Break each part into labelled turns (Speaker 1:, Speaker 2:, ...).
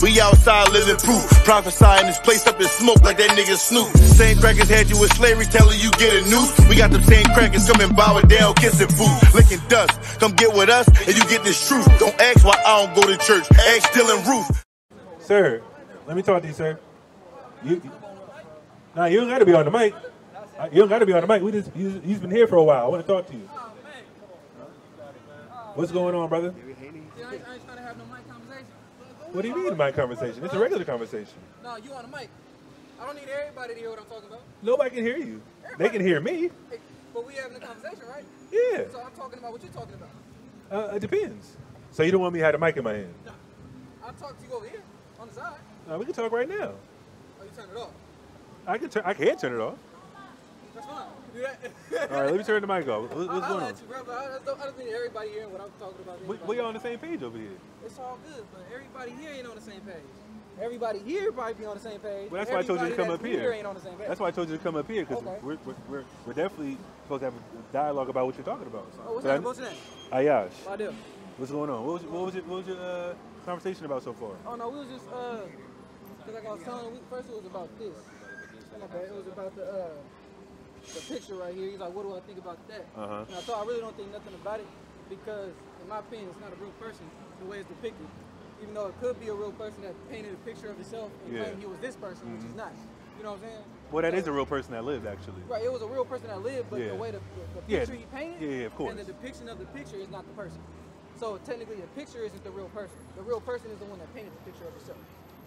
Speaker 1: We outside living proof. Prophesying this place up in smoke like that nigga Snoop. Same crackers had you in slavery telling you get a noose. We got them same crackers coming bowing down, kissing boots, licking dust. Come get with us and you get this truth. Don't ask why I don't go to church. Ask Dylan Roof.
Speaker 2: Sir, let me talk to you, sir. Nah, you don't got to be on the mic. You don't got to be on the mic. He's been here for a while. I want to talk to you. What's going on, brother?
Speaker 3: I ain't trying to have no mic conversation.
Speaker 2: What do you mean mic conversation? It's a regular conversation.
Speaker 3: No, you on the mic. I don't need everybody to hear what I'm talking about.
Speaker 2: Nobody can hear you. They can hear me.
Speaker 3: Hey, but we having a conversation, right?
Speaker 2: Yeah.
Speaker 3: So I'm talking about what you're talking about.
Speaker 2: It depends. So you don't want me to have the mic in my hand?
Speaker 3: No. I'll talk to you over here on the side.
Speaker 2: We can talk right now.
Speaker 3: Oh, you turn it off?
Speaker 2: I can turn it off.
Speaker 3: That's fine. Do that.
Speaker 2: All right, let me turn the mic off. What's going on?
Speaker 3: You, bro, I don't need everybody hearing what I'm talking about.
Speaker 2: We all on the same page over here.
Speaker 3: It's all good, but everybody here ain't on the same page. Everybody here probably be on the same page.
Speaker 2: Well, that's why I told you to come up here.
Speaker 3: Ain't on the same page.
Speaker 2: That's why I told you to come up here, because we're definitely supposed to have a dialogue about what you're talking about.
Speaker 3: Oh, what's that? What's your name?
Speaker 2: Ayash.
Speaker 3: Adil.
Speaker 2: What's going on? What was your conversation about so far?
Speaker 3: Oh no, we was just because like I was telling you, first it was about this. Oh, my bad. It was about the picture right here. He's like, what do I think about that? And I thought I really don't think nothing about it because, in my opinion, it's not a real person the way it's depicted. Even though it could be a real person that painted a picture of himself and claimed he was this person, which is not. You know what I'm saying?
Speaker 2: Well, that is a real person that lived, actually.
Speaker 3: Right, it was a real person that lived, but the way the picture he painted
Speaker 2: of course.
Speaker 3: and the depiction of the picture is not the person. So technically, the picture isn't the real person. The real person is the one that painted the picture of himself.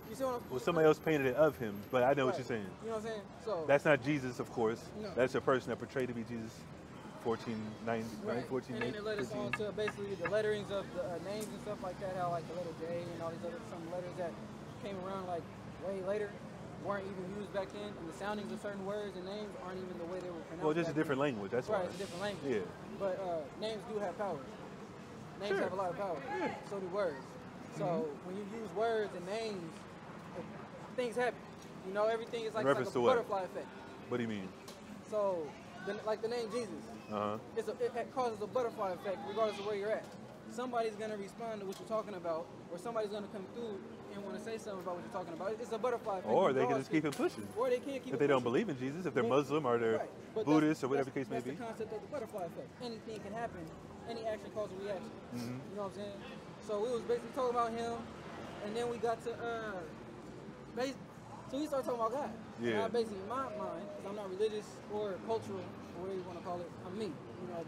Speaker 3: You see what I'm saying?
Speaker 2: Well, somebody else painted it of him, but I know what you're saying.
Speaker 3: You know what I'm saying? So
Speaker 2: that's not Jesus, of course.
Speaker 3: No.
Speaker 2: That's a person that portrayed to be Jesus. 1490,
Speaker 3: right.
Speaker 2: 14,
Speaker 3: and then it led us on to basically the letterings of the names and stuff like that, how like the letter J and all these other some letters that came around like way later weren't even used back then, and the soundings of certain words and names aren't even the way they were pronounced.
Speaker 2: Well, just a different language, that's
Speaker 3: right,
Speaker 2: why.
Speaker 3: It's a different language.
Speaker 2: Yeah.
Speaker 3: But names do have power. Names have a lot of power. Yeah. So do words. So when you use words and names, things happen. You know, everything is like a butterfly effect.
Speaker 2: What do you mean?
Speaker 3: So, like the name Jesus. It causes a butterfly effect regardless of where you're at. Somebody's going to respond to what you're talking about, or somebody's going to come through and want to say something about what you're talking about. It's a butterfly effect.
Speaker 2: Or they can just keep it pushing.
Speaker 3: Or they can't keep it
Speaker 2: if they don't believe in Jesus, if they're Muslim or they're Buddhist or whatever the case may be.
Speaker 3: That's the concept of the butterfly effect. Anything can happen. Any action causes a reaction. You know what I'm saying? So we was basically talking about him, and then we got to so we started talking about God.
Speaker 2: Yeah.
Speaker 3: Now, basically, in my mind, because I'm not religious or cultural, or whatever you want to call it, I'm me. You know,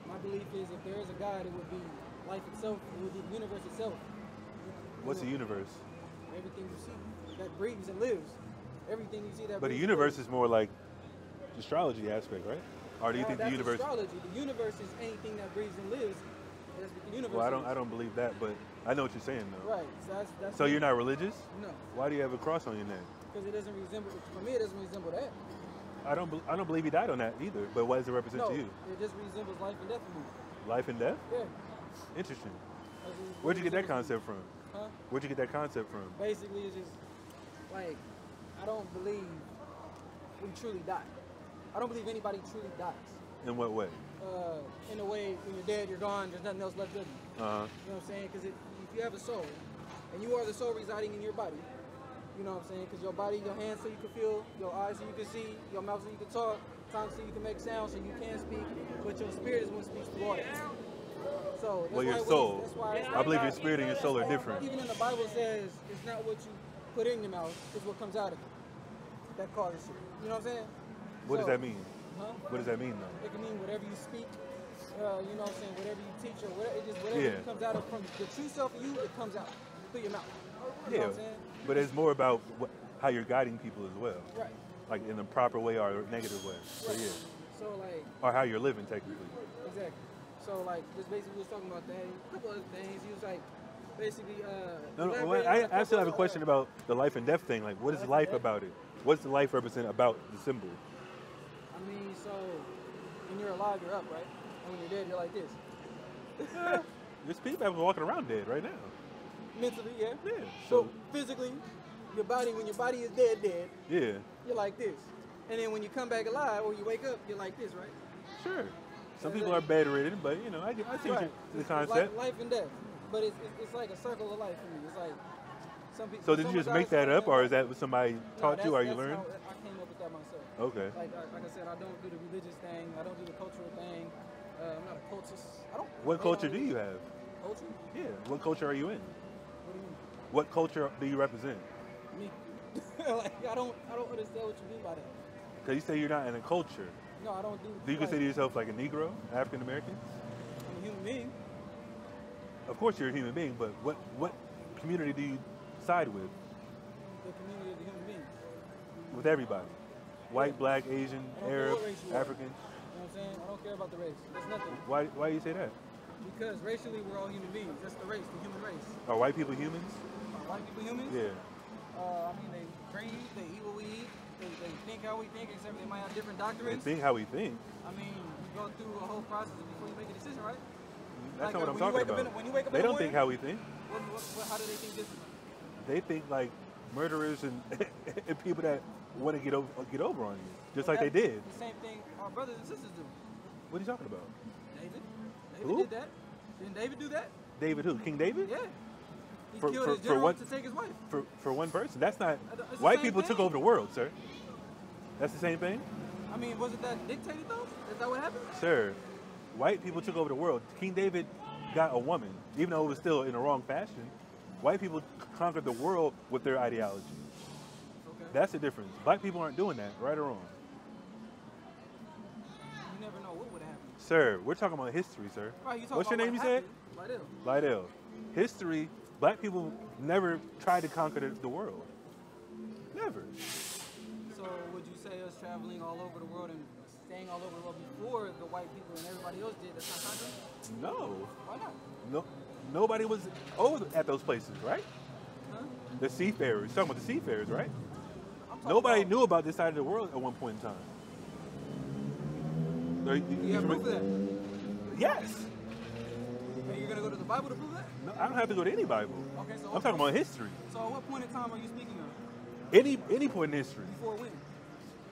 Speaker 3: my belief is if there is a God, it would be life itself. It would be the universe itself.
Speaker 2: What's the universe?
Speaker 3: Everything you see that breathes and lives. Everything you see that.
Speaker 2: But the universe is more like the astrology aspect, right? Or do you think the universe?
Speaker 3: Astrology. The universe is anything that breathes and lives. That's what the universe.
Speaker 2: Well, I don't believe that, but I know what you're saying, though.
Speaker 3: Right. So that's
Speaker 2: so you're not religious?
Speaker 3: No.
Speaker 2: Why do you have a cross on your neck?
Speaker 3: Because it doesn't resemble. For me, it doesn't resemble that.
Speaker 2: I don't believe he died on that either. But what does it represent to you?
Speaker 3: It just resembles life and death for me.
Speaker 2: Life and death?
Speaker 3: Yeah.
Speaker 2: Interesting. Where'd you get that concept from?
Speaker 3: Huh?
Speaker 2: Where'd you get that concept from?
Speaker 3: Basically, it's just like I don't believe we truly die. I don't believe anybody truly dies.
Speaker 2: In what way?
Speaker 3: In a way, when you're dead, you're gone. There's nothing else left of you. You know what I'm saying? Because if you have a soul, and you are the soul residing in your body, you know what I'm saying? Because your body, your hands so you can feel, your eyes so you can see, your mouth so you can talk, tongue so you can make sounds so you can speak, but your spirit is what speaks through all that. So that's
Speaker 2: your soul. I believe your spirit and your soul are different.
Speaker 3: Even in the Bible says it's not what you put in your mouth, it's what comes out of it. That causes shit. You know what I'm saying?
Speaker 2: What does that mean?
Speaker 3: Huh?
Speaker 2: What does that mean, though?
Speaker 3: It can mean whatever you speak, you know what I'm saying, whatever you teach, or whatever, it just whatever comes out of from the true self of you, it comes out through your mouth. You know what I'm saying?
Speaker 2: But it's more about how you're guiding people as well.
Speaker 3: Right.
Speaker 2: Like in a proper way or a negative way. So
Speaker 3: right.
Speaker 2: yeah.
Speaker 3: So like.
Speaker 2: Or how you're living technically.
Speaker 3: Exactly. So like, just basically we was talking about that. A couple other things. He was like, basically.
Speaker 2: I still have a question about the life and death thing. Like, what is life about it? What's the life represent about the symbol?
Speaker 3: I mean, so when you're alive, you're up, right? And when you're dead, you're like this.
Speaker 2: There's people that are walking around dead right now.
Speaker 3: Mentally, yeah.
Speaker 2: Yeah.
Speaker 3: So physically, your body, when your body is dead,
Speaker 2: yeah,
Speaker 3: you're like this. And then when you come back alive or you wake up, you're like this, right?
Speaker 2: Sure. Some people are bedridden, but you know, I see the concept.
Speaker 3: Life and death, but it's like a circle of life for me. It's like Some people.
Speaker 2: So did you just make that up, or is that what somebody taught you, or you learned?
Speaker 3: I came up with that myself.
Speaker 2: Okay.
Speaker 3: Like I said, I don't do the religious thing. I don't do the cultural thing. I'm not a cultist. I don't.
Speaker 2: What culture do you have?
Speaker 3: Culture?
Speaker 2: Yeah. What culture are you in?
Speaker 3: What do you mean?
Speaker 2: What culture do you represent?
Speaker 3: Me. Like I don't understand what you mean by that.
Speaker 2: Because you say you're not in a culture.
Speaker 3: No, I don't do.
Speaker 2: Do you consider yourself like a Negro, African American?
Speaker 3: I'm a human being.
Speaker 2: Of course you're a human being, but what community do you side with?
Speaker 3: The community of the human beings.
Speaker 2: With everybody. White, black, Asian, Arab, African.
Speaker 3: You know what I'm saying? I don't care about the race. There's nothing.
Speaker 2: Why do you say that?
Speaker 3: Because racially we're all human beings. That's the race, the human race.
Speaker 2: Are white people humans?
Speaker 3: Are white people humans?
Speaker 2: Yeah.
Speaker 3: I mean, they breathe, they eat what we eat, they think how we think, except they might have different doctrines.
Speaker 2: They think how we think.
Speaker 3: I mean, you go through a whole process before you make a decision, right?
Speaker 2: That's
Speaker 3: like,
Speaker 2: not what I'm talking about.
Speaker 3: When you wake up
Speaker 2: They
Speaker 3: in the
Speaker 2: don't think how we think.
Speaker 3: how do they think differently?
Speaker 2: They think like murderers and, and people that want to get over on you, just like they did.
Speaker 3: The same thing our brothers and sisters do.
Speaker 2: What are you talking about?
Speaker 3: David
Speaker 2: Who?
Speaker 3: did that. Didn't David do that?
Speaker 2: David who? King David?
Speaker 3: Yeah. He
Speaker 2: For-
Speaker 3: killed
Speaker 2: for-
Speaker 3: his
Speaker 2: for
Speaker 3: general
Speaker 2: what-
Speaker 3: to take his wife.
Speaker 2: For one person. That's not.
Speaker 3: It's the
Speaker 2: White
Speaker 3: same
Speaker 2: people
Speaker 3: thing.
Speaker 2: took over the world, sir. That's the same thing?
Speaker 3: I mean, wasn't that dictated though? Is that what happened?
Speaker 2: Sir, white people took over the world. King David got a woman, even though it was still in the wrong fashion. White people conquered the world with their ideology.
Speaker 3: Okay.
Speaker 2: That's the difference. Black people aren't doing that, right or wrong.
Speaker 3: You never know what would happen.
Speaker 2: Sir, we're talking about history, sir.
Speaker 3: Right, you talking
Speaker 2: What's your
Speaker 3: about
Speaker 2: name, you
Speaker 3: what
Speaker 2: said?
Speaker 3: happened.
Speaker 2: Lydell. History, black people never tried to conquer the world. Never.
Speaker 3: So would you say us traveling all over the world and staying all over the world before the white people and everybody else did, that's not conquering?
Speaker 2: No.
Speaker 3: Why not?
Speaker 2: No. Nobody was over at those places, right?
Speaker 3: Huh?
Speaker 2: The seafarers. You're talking about the seafarers, right?
Speaker 3: I'm talking
Speaker 2: Nobody
Speaker 3: about,
Speaker 2: knew about this side of the world at one point in time.
Speaker 3: Do you have proof of that?
Speaker 2: Yes.
Speaker 3: Are you going to go to the Bible to prove that?
Speaker 2: No, I don't have to go to any Bible.
Speaker 3: Okay, so
Speaker 2: I'm talking about history.
Speaker 3: So at what point in time are you speaking of?
Speaker 2: Any point in history.
Speaker 3: Before when?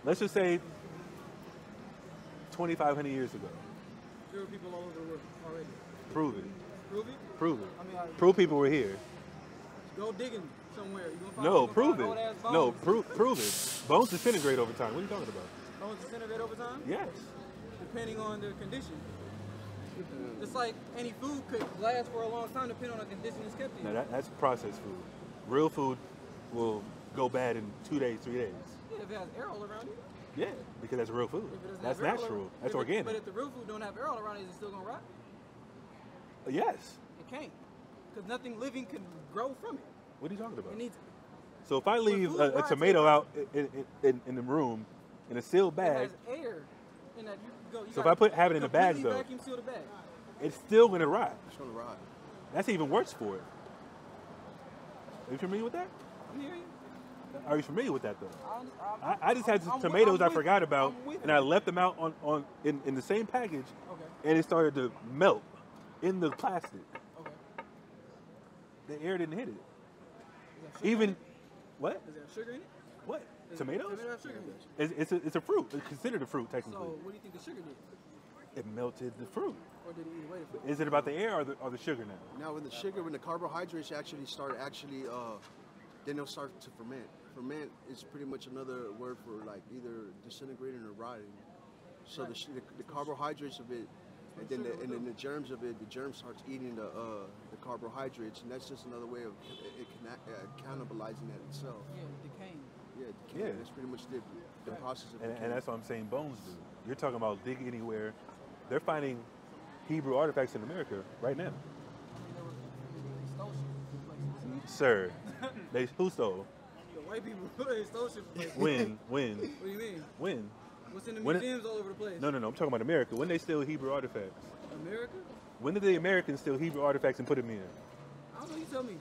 Speaker 2: Let's just say 2,500 years ago.
Speaker 3: There were people all over the world already.
Speaker 2: Prove it.
Speaker 3: Prove it?
Speaker 2: Prove it.
Speaker 3: I mean,
Speaker 2: Prove people were here.
Speaker 3: go digging somewhere. You gonna find,
Speaker 2: No,
Speaker 3: you gonna
Speaker 2: prove
Speaker 3: find old-ass
Speaker 2: it.
Speaker 3: bones.
Speaker 2: No, prove it. Bones disintegrate over time. What are you talking about?
Speaker 3: Bones disintegrate over time?
Speaker 2: Yes.
Speaker 3: Depending on the condition. Just like any food could last for a long time depending on the condition it's kept in.
Speaker 2: No, that's processed food. Real food will go bad in 2 days, 3 days.
Speaker 3: Yeah, if it has air all around it.
Speaker 2: Yeah, because that's real food.
Speaker 3: If it doesn't
Speaker 2: That's
Speaker 3: have air all
Speaker 2: natural.
Speaker 3: around-
Speaker 2: That's
Speaker 3: if it-
Speaker 2: organic.
Speaker 3: But if the real food don't have air all around it, is it still gonna rot?
Speaker 2: Yes.
Speaker 3: It can't. Because nothing living can grow from it.
Speaker 2: What are you talking about?
Speaker 3: It needs
Speaker 2: So if I leave
Speaker 3: food
Speaker 2: a
Speaker 3: rots,
Speaker 2: tomato
Speaker 3: it-
Speaker 2: out in the room in a sealed
Speaker 3: it
Speaker 2: bag,
Speaker 3: has air in that. You
Speaker 2: So if I have it in a bag,
Speaker 3: completely
Speaker 2: though?
Speaker 3: vacuum seal the bag.
Speaker 2: it's still gonna rot.
Speaker 4: It's gonna rot.
Speaker 2: That's even worse for it. Are you familiar with that?
Speaker 3: I'm hearing you.
Speaker 2: Are you familiar with that though?
Speaker 3: I'm-
Speaker 2: I just had
Speaker 3: I'm- I'm
Speaker 2: tomatoes I
Speaker 3: with-
Speaker 2: forgot about,
Speaker 3: I'm with
Speaker 2: and
Speaker 3: you.
Speaker 2: I left them out in the same package,
Speaker 3: Okay.
Speaker 2: and it started to melt in the plastic.
Speaker 3: Okay.
Speaker 2: The air didn't hit it.
Speaker 3: Is that sugar
Speaker 2: Even
Speaker 3: in it?
Speaker 2: what?
Speaker 3: Is there sugar in it?
Speaker 2: What?
Speaker 3: Does
Speaker 2: Tomatoes?
Speaker 3: Tomato have sugar in it.
Speaker 2: It's a fruit. It's considered a fruit
Speaker 3: So
Speaker 2: technically.
Speaker 3: what do you think the sugar did?
Speaker 2: It melted the fruit.
Speaker 3: Or did it eat away the fruit?
Speaker 2: Is it about the air or the sugar now?
Speaker 4: Now, when the sugar, when the carbohydrates then they'll start to ferment. Ferment is pretty much another word for like either disintegrating or rotting. So the carbohydrates of it, and then the germs of it, the germ starts eating the carbohydrates, and that's just another way of it cannibalizing that itself.
Speaker 3: Yeah, decaying.
Speaker 4: Yeah,
Speaker 2: Yeah.
Speaker 4: That's pretty much the process of
Speaker 2: And
Speaker 4: decay.
Speaker 2: that's what I'm saying bones do. You're talking about dig anywhere. They're finding Hebrew artifacts in America right now.
Speaker 3: I mean, they stole shit from places.
Speaker 2: Sir, who stole?
Speaker 3: The white people, they stole shit from places.
Speaker 2: When?
Speaker 3: What do you mean?
Speaker 2: When?
Speaker 3: What's in the
Speaker 2: When-
Speaker 3: museums all over the place?
Speaker 2: No, I'm talking about America. When they steal Hebrew artifacts?
Speaker 3: America?
Speaker 2: When did the Americans steal Hebrew artifacts and put them in?
Speaker 3: I don't know, you tell me.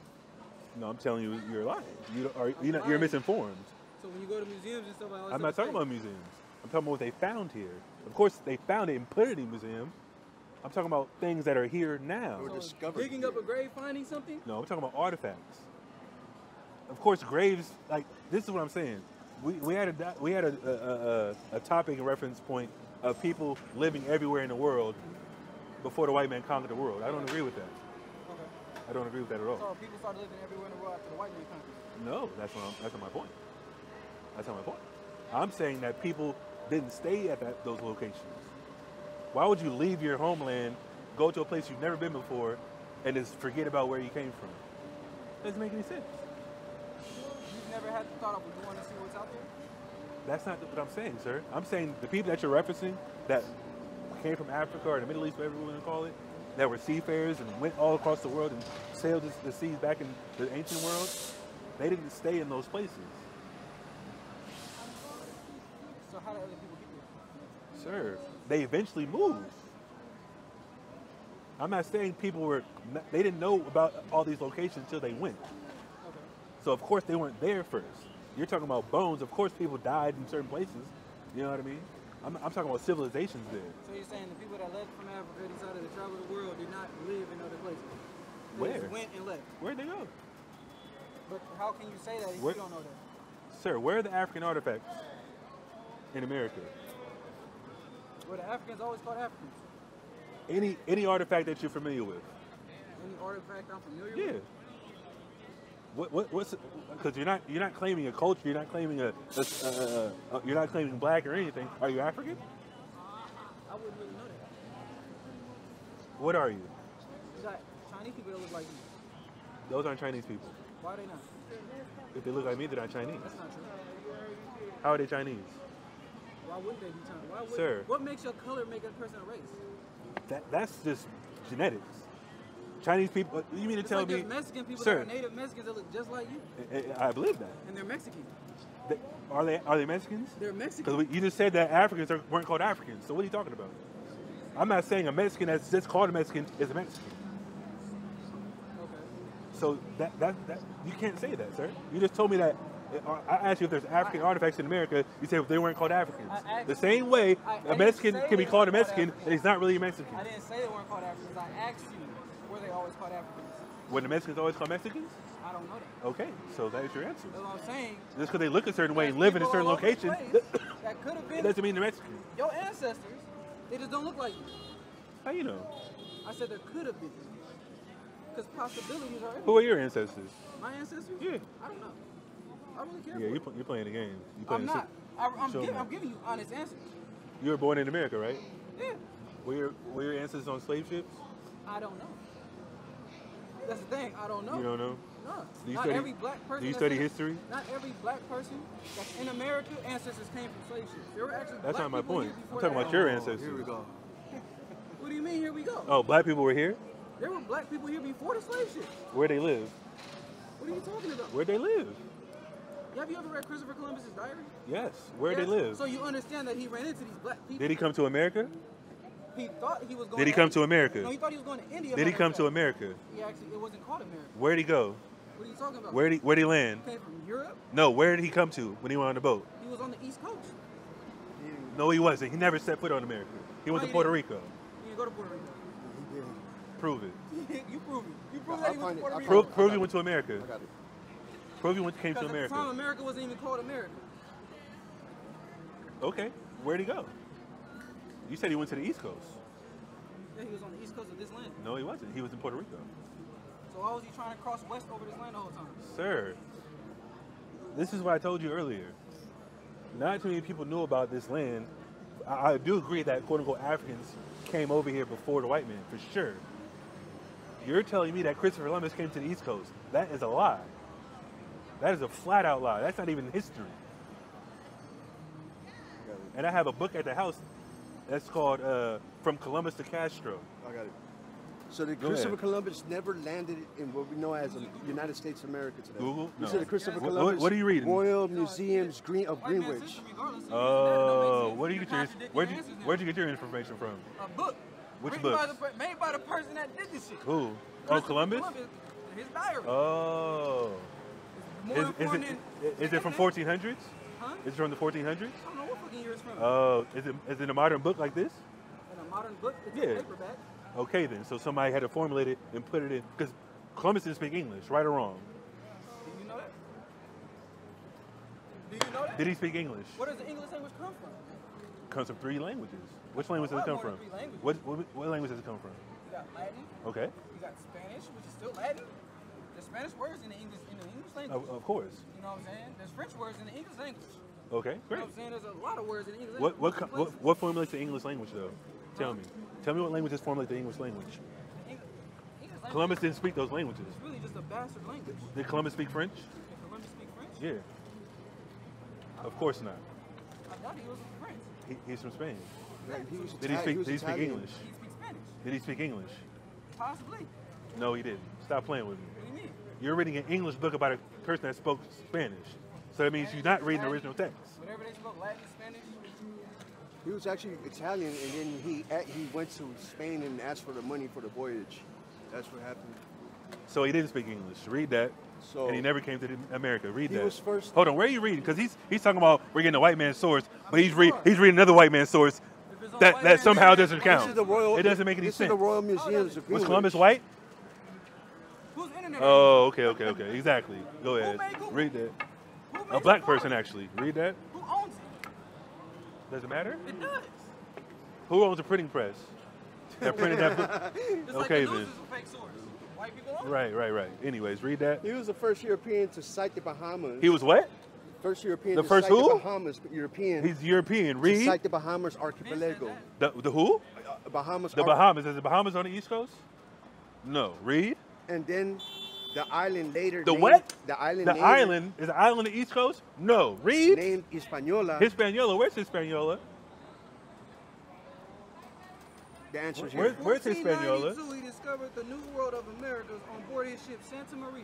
Speaker 2: No, I'm telling you, you're lying. You're
Speaker 3: lying.
Speaker 2: misinformed.
Speaker 3: So when you go to museums and stuff like that,
Speaker 2: I'm not talking about museums. I'm talking about what they found here. Of course, they found it and put it in a museum. I'm talking about things that are here now.
Speaker 4: Or
Speaker 3: So
Speaker 4: discovered
Speaker 3: digging up a grave, finding something?
Speaker 2: No, I'm talking about artifacts. Of course, graves. Like this is what I'm saying. We had a topic and reference point of people living everywhere in the world before the white man conquered the world. I don't agree with that.
Speaker 3: Okay.
Speaker 2: I don't agree with that at all.
Speaker 3: So people started living everywhere in the world after the white man conquered.
Speaker 2: No, that's not my point. That's not my point. I'm saying that people didn't stay at those locations. Why would you leave your homeland, go to a place you've never been before, and just forget about where you came from? Doesn't make any sense.
Speaker 3: You've never had the thought of going to see what's out there?
Speaker 2: That's not what I'm saying, sir. I'm saying the people that you're referencing that came from Africa or the Middle East, whatever we want to call it, that were seafarers and went all across the world and sailed the seas back in the ancient world, they didn't stay in those places.
Speaker 3: So how did other people get there?
Speaker 2: Sir, they eventually moved. I'm not saying they didn't know about all these locations until they went.
Speaker 3: Okay.
Speaker 2: So of course they weren't there first. You're talking about bones. Of course people died in certain places. You know what I mean? I'm talking about civilizations there.
Speaker 3: So you're saying the people that left from Africa decided to travel the world did not live in other places? They
Speaker 2: Where?
Speaker 3: just went and left.
Speaker 2: Where'd they go?
Speaker 3: But how can you say that if you don't know that?
Speaker 2: Sir, where are the African artifacts in America?
Speaker 3: Well, the Africans always called Africans.
Speaker 2: Any artifact that you're familiar with?
Speaker 3: Any artifact I'm familiar
Speaker 2: Yeah.
Speaker 3: with?
Speaker 2: What's because you're not claiming a culture, you're not claiming you're not claiming black or anything. Are you African?
Speaker 3: I wouldn't really know that.
Speaker 2: What are you?
Speaker 3: You got Chinese people that look like you.
Speaker 2: Those aren't Chinese people.
Speaker 3: Why are they not?
Speaker 2: If they look like me, they're not Chinese.
Speaker 3: That's not true.
Speaker 2: How are they Chinese?
Speaker 3: Why wouldn't they be Chinese? Why would,
Speaker 2: Sir.
Speaker 3: What makes your color make a person a race?
Speaker 2: That's just genetics. Chinese people, you mean to tell
Speaker 3: like
Speaker 2: me?
Speaker 3: there's Mexican people
Speaker 2: Sir,
Speaker 3: that are native Mexicans that look just like you.
Speaker 2: I believe that.
Speaker 3: And they're Mexican.
Speaker 2: Are they Mexicans?
Speaker 3: They're Mexican.
Speaker 2: Because you just said that Africans weren't called Africans. So what are you talking about? I'm not saying a Mexican that's just called a Mexican is a Mexican.
Speaker 3: Okay.
Speaker 2: So that you can't say that, sir. You just told me that. I asked you if there's African artifacts in America. You said they weren't called Africans. The same way a Mexican can be called a Mexican, and he's not really a Mexican.
Speaker 3: I didn't say they weren't called Africans. I asked you, were they always called Africans?
Speaker 2: Were the Mexicans always called Mexicans?
Speaker 3: I don't know that.
Speaker 2: Okay, so that is your answer.
Speaker 3: That's what I'm saying.
Speaker 2: Just because they look a certain way and live in a certain location,
Speaker 3: That could have
Speaker 2: it
Speaker 3: been
Speaker 2: doesn't mean they're Mexican.
Speaker 3: your ancestors. They just don't look like you.
Speaker 2: How you know?
Speaker 3: I said there could have been. Because possibilities are everywhere.
Speaker 2: Who are your ancestors?
Speaker 3: My ancestors?
Speaker 2: Yeah.
Speaker 3: I don't know. I really care
Speaker 2: Yeah,
Speaker 3: for
Speaker 2: you're playing the game.
Speaker 3: I'm not. I'm giving you honest answers.
Speaker 2: You were born in America, right?
Speaker 3: Yeah.
Speaker 2: Were your ancestors on slave ships?
Speaker 3: I don't know. That's the thing. I don't know.
Speaker 2: You don't know?
Speaker 3: No.
Speaker 2: Do you
Speaker 3: Not
Speaker 2: study-
Speaker 3: every black person.
Speaker 2: do you
Speaker 3: that's
Speaker 2: study
Speaker 3: in-
Speaker 2: history?
Speaker 3: Not every black person that's in America ancestors came from slave ships. There were actually
Speaker 2: That's
Speaker 3: black
Speaker 2: not my
Speaker 3: people
Speaker 2: point.
Speaker 3: here
Speaker 2: I'm
Speaker 3: before
Speaker 2: talking
Speaker 3: that.
Speaker 2: about your
Speaker 4: Oh,
Speaker 2: ancestors.
Speaker 4: here we go.
Speaker 3: What do you mean? Here we go.
Speaker 2: Oh, black people were here?
Speaker 3: There were black people here before the slave ships.
Speaker 2: Where they live?
Speaker 3: What are you talking about?
Speaker 2: Where'd they live?
Speaker 3: Have you ever read Christopher Columbus's diary?
Speaker 2: Yes. Where'd
Speaker 3: Yes.
Speaker 2: they live?
Speaker 3: So you understand that he ran into these black people.
Speaker 2: Did he come to America?
Speaker 3: He thought he was going.
Speaker 2: Did he come to America?
Speaker 3: No, he thought he was going to India.
Speaker 2: Did he come to
Speaker 3: America?
Speaker 2: America?
Speaker 3: He actually, it wasn't called America.
Speaker 2: Where'd he go?
Speaker 3: What are you talking about?
Speaker 2: Where'd he land?
Speaker 3: He came from Europe.
Speaker 2: No, where did he come to when he went on the boat?
Speaker 3: He was on the East Coast.
Speaker 2: No, he wasn't. He never set foot on America. He went
Speaker 3: No,
Speaker 2: to
Speaker 3: he
Speaker 2: Puerto
Speaker 3: didn't.
Speaker 2: Rico.
Speaker 3: He didn't go to Puerto Rico.
Speaker 4: He did.
Speaker 2: Prove it.
Speaker 3: You prove it. You prove
Speaker 4: I'll
Speaker 3: that he went
Speaker 4: find
Speaker 3: to
Speaker 4: it.
Speaker 3: Puerto
Speaker 4: I'll
Speaker 3: Rico.
Speaker 2: Prove he went to America.
Speaker 4: I got it.
Speaker 2: Prove he came to
Speaker 3: Because at the time,
Speaker 2: America.
Speaker 3: America wasn't even called America.
Speaker 2: Okay. Where'd he go? You said he went to the East Coast.
Speaker 3: Yeah, he was on the East Coast of this land.
Speaker 2: No, he wasn't. He was in Puerto Rico.
Speaker 3: So why was he trying to cross west over this land the whole time?
Speaker 2: Sir, this is what I told you earlier. Not too many people knew about this land. I do agree that quote-unquote Africans came over here before the white man, for sure. You're telling me that Christopher Columbus came to the East Coast. That is a lie. That is a flat-out lie. That's not even history. And I have a book at the house that's called From Columbus to Castro.
Speaker 4: I got it. So the
Speaker 2: Go
Speaker 4: Christopher
Speaker 2: ahead.
Speaker 4: Columbus never landed in what we know as the United States of America today.
Speaker 2: Google?
Speaker 4: You
Speaker 2: No.
Speaker 4: said the Christopher
Speaker 2: What-
Speaker 4: Columbus
Speaker 2: what are you reading?
Speaker 4: Royal Museums of
Speaker 3: White man's
Speaker 4: Greenwich.
Speaker 3: history, regardless of
Speaker 2: Oh, where do you
Speaker 3: You're
Speaker 2: get your
Speaker 3: contradicting
Speaker 2: where'd
Speaker 3: your
Speaker 2: you
Speaker 3: answers now.
Speaker 2: where'd you get your information from?
Speaker 3: A book.
Speaker 2: Which
Speaker 3: written by
Speaker 2: books?
Speaker 3: made by the person that did this shit.
Speaker 2: Who? Oh,
Speaker 3: Christopher
Speaker 2: Columbus?
Speaker 3: His diary.
Speaker 2: Oh.
Speaker 3: More
Speaker 2: Is
Speaker 3: important
Speaker 2: it
Speaker 3: than
Speaker 2: from 1400s?
Speaker 3: Huh?
Speaker 2: Is it from the 1400s?
Speaker 3: I don't know what fucking year it's from.
Speaker 2: Oh, is it a modern book like this?
Speaker 3: In a modern book, it's
Speaker 2: Yeah.
Speaker 3: a paperback.
Speaker 2: Okay then, so somebody had to formulate it and put it in, because Columbus didn't speak English, right or wrong?
Speaker 3: Do you know that? Do you know that?
Speaker 2: Did he speak English?
Speaker 3: Where does the English language come from?
Speaker 2: Comes from 3 languages. Which language does it
Speaker 3: Well,
Speaker 2: come
Speaker 3: more
Speaker 2: from?
Speaker 3: than 3 languages.
Speaker 2: What language does it come from?
Speaker 3: You got Latin.
Speaker 2: Okay.
Speaker 3: You got Spanish, which is still Latin. There's Spanish words in the English language.
Speaker 2: Of course.
Speaker 3: You know what I'm saying? There's French words in the English language.
Speaker 2: Okay, great.
Speaker 3: You know what I'm saying? There's a lot of words in the English language.
Speaker 2: What formulates the English language, though? Tell me. Tell me what languages formulate the English language. Columbus didn't speak those languages.
Speaker 3: It's really just a bastard language.
Speaker 2: Did Columbus speak French?
Speaker 3: Did Columbus speak French?
Speaker 2: Yeah. Of course not.
Speaker 3: I thought he was French.
Speaker 2: He's from Spain.
Speaker 4: He
Speaker 2: Did he speak English?
Speaker 3: He speaks Spanish.
Speaker 2: Did he speak English?
Speaker 3: Possibly.
Speaker 2: No, he didn't. Stop playing with me.
Speaker 3: What do you mean?
Speaker 2: You're reading an English book about a person that spoke Spanish. So that means you're not reading the original text.
Speaker 3: Whatever they spoke, Latin, Spanish.
Speaker 4: He was actually Italian, and then he went to Spain and asked for the money for the voyage. That's what happened.
Speaker 2: So he didn't speak English. Read that.
Speaker 4: So
Speaker 2: and he never came to America. Read that.
Speaker 4: He was first.
Speaker 2: Hold on, where are you reading? Because he's talking about we're getting a white man's source, but he's reading another white man's source that somehow doesn't count.
Speaker 4: This is the Royal.
Speaker 2: It doesn't make any
Speaker 4: this
Speaker 2: sense.
Speaker 4: This is the Royal Museums of
Speaker 2: Was Columbus white?
Speaker 3: Whose internet?
Speaker 2: Oh, okay, exactly. Go ahead.
Speaker 3: Who
Speaker 2: Read that.
Speaker 3: Who
Speaker 2: A
Speaker 3: made
Speaker 2: black
Speaker 3: the
Speaker 2: person,
Speaker 3: product?
Speaker 2: actually. Read that.
Speaker 3: Who owns it?
Speaker 2: Does it matter?
Speaker 3: It does.
Speaker 2: Who owns the printing press that printed that book?
Speaker 3: It's like
Speaker 2: Okay,
Speaker 3: the
Speaker 2: then.
Speaker 3: news is a fake source. White people own it.
Speaker 2: Right. Anyways, read that.
Speaker 4: He was the first European to cite the Bahamas.
Speaker 2: He was what?
Speaker 4: First European
Speaker 2: The
Speaker 4: to
Speaker 2: first
Speaker 4: cite
Speaker 2: who?
Speaker 4: the Bahamas. European.
Speaker 2: He's European.
Speaker 4: To
Speaker 2: Read.
Speaker 4: cite the Bahamas archipelago.
Speaker 2: The who?
Speaker 4: Bahamas.
Speaker 2: The Bahamas. Is the Bahamas on the East Coast? No. Read.
Speaker 4: And then the island later.
Speaker 2: The
Speaker 4: named,
Speaker 2: what?
Speaker 4: The island.
Speaker 2: The
Speaker 4: later
Speaker 2: island. Is the island on the East Coast? No. Read.
Speaker 4: Named Hispaniola.
Speaker 2: Hispaniola. Where's Hispaniola?
Speaker 4: The answer is
Speaker 2: Where's
Speaker 4: here.
Speaker 2: where's Hispaniola?
Speaker 3: 1492, he discovered the New World of Americas on board his ship Santa Maria.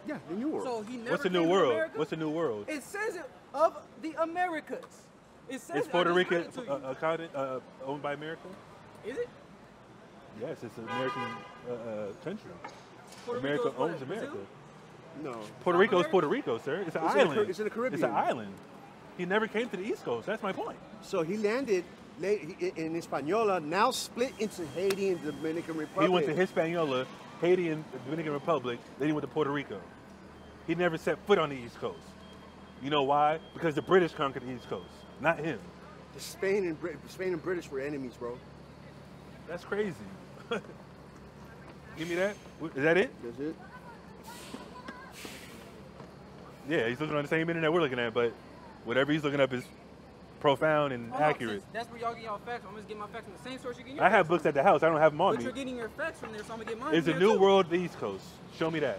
Speaker 4: Yeah, the New World.
Speaker 3: So he never
Speaker 2: What's the
Speaker 3: came
Speaker 2: New
Speaker 3: to
Speaker 2: World?
Speaker 3: America.
Speaker 2: What's the New World?
Speaker 3: It says it of the Americas. It says
Speaker 2: Is Puerto
Speaker 3: I just
Speaker 2: Rico
Speaker 3: read it to you.
Speaker 2: a continent owned by America?
Speaker 3: Is it?
Speaker 2: Yes, it's an American country.
Speaker 3: Puerto
Speaker 2: America
Speaker 3: Rico's what,
Speaker 2: owns America.
Speaker 3: Brazil?
Speaker 4: No.
Speaker 2: Puerto Rico is Puerto Rico, sir. It's an
Speaker 4: It's in the
Speaker 2: island.
Speaker 4: it's in the Caribbean.
Speaker 2: It's an island. He never came to the East Coast. That's my point.
Speaker 4: So he landed in Hispaniola, now split into Haiti and Dominican Republic.
Speaker 2: He went to Hispaniola, Haiti, and the Dominican Republic. Then he went to Puerto Rico. He never set foot on the East Coast. You know why? Because the British conquered the East Coast, not him.
Speaker 4: Spain and British were enemies, bro.
Speaker 2: That's crazy. Give me that. Is that it?
Speaker 4: That's it.
Speaker 2: Yeah, he's looking on the same internet we're looking at, but whatever he's looking up is profound and
Speaker 3: Hold on,
Speaker 2: accurate.
Speaker 3: That's where y'all get y'all facts. I'm just getting my facts from the same source you get your
Speaker 2: I have
Speaker 3: facts
Speaker 2: books
Speaker 3: from.
Speaker 2: at the house. I don't have them on
Speaker 3: But
Speaker 2: me.
Speaker 3: you're getting your facts from there, so I'm gonna get mine.
Speaker 2: Is
Speaker 3: from
Speaker 2: the
Speaker 3: there
Speaker 2: New
Speaker 3: too.
Speaker 2: World the East Coast? Show me that.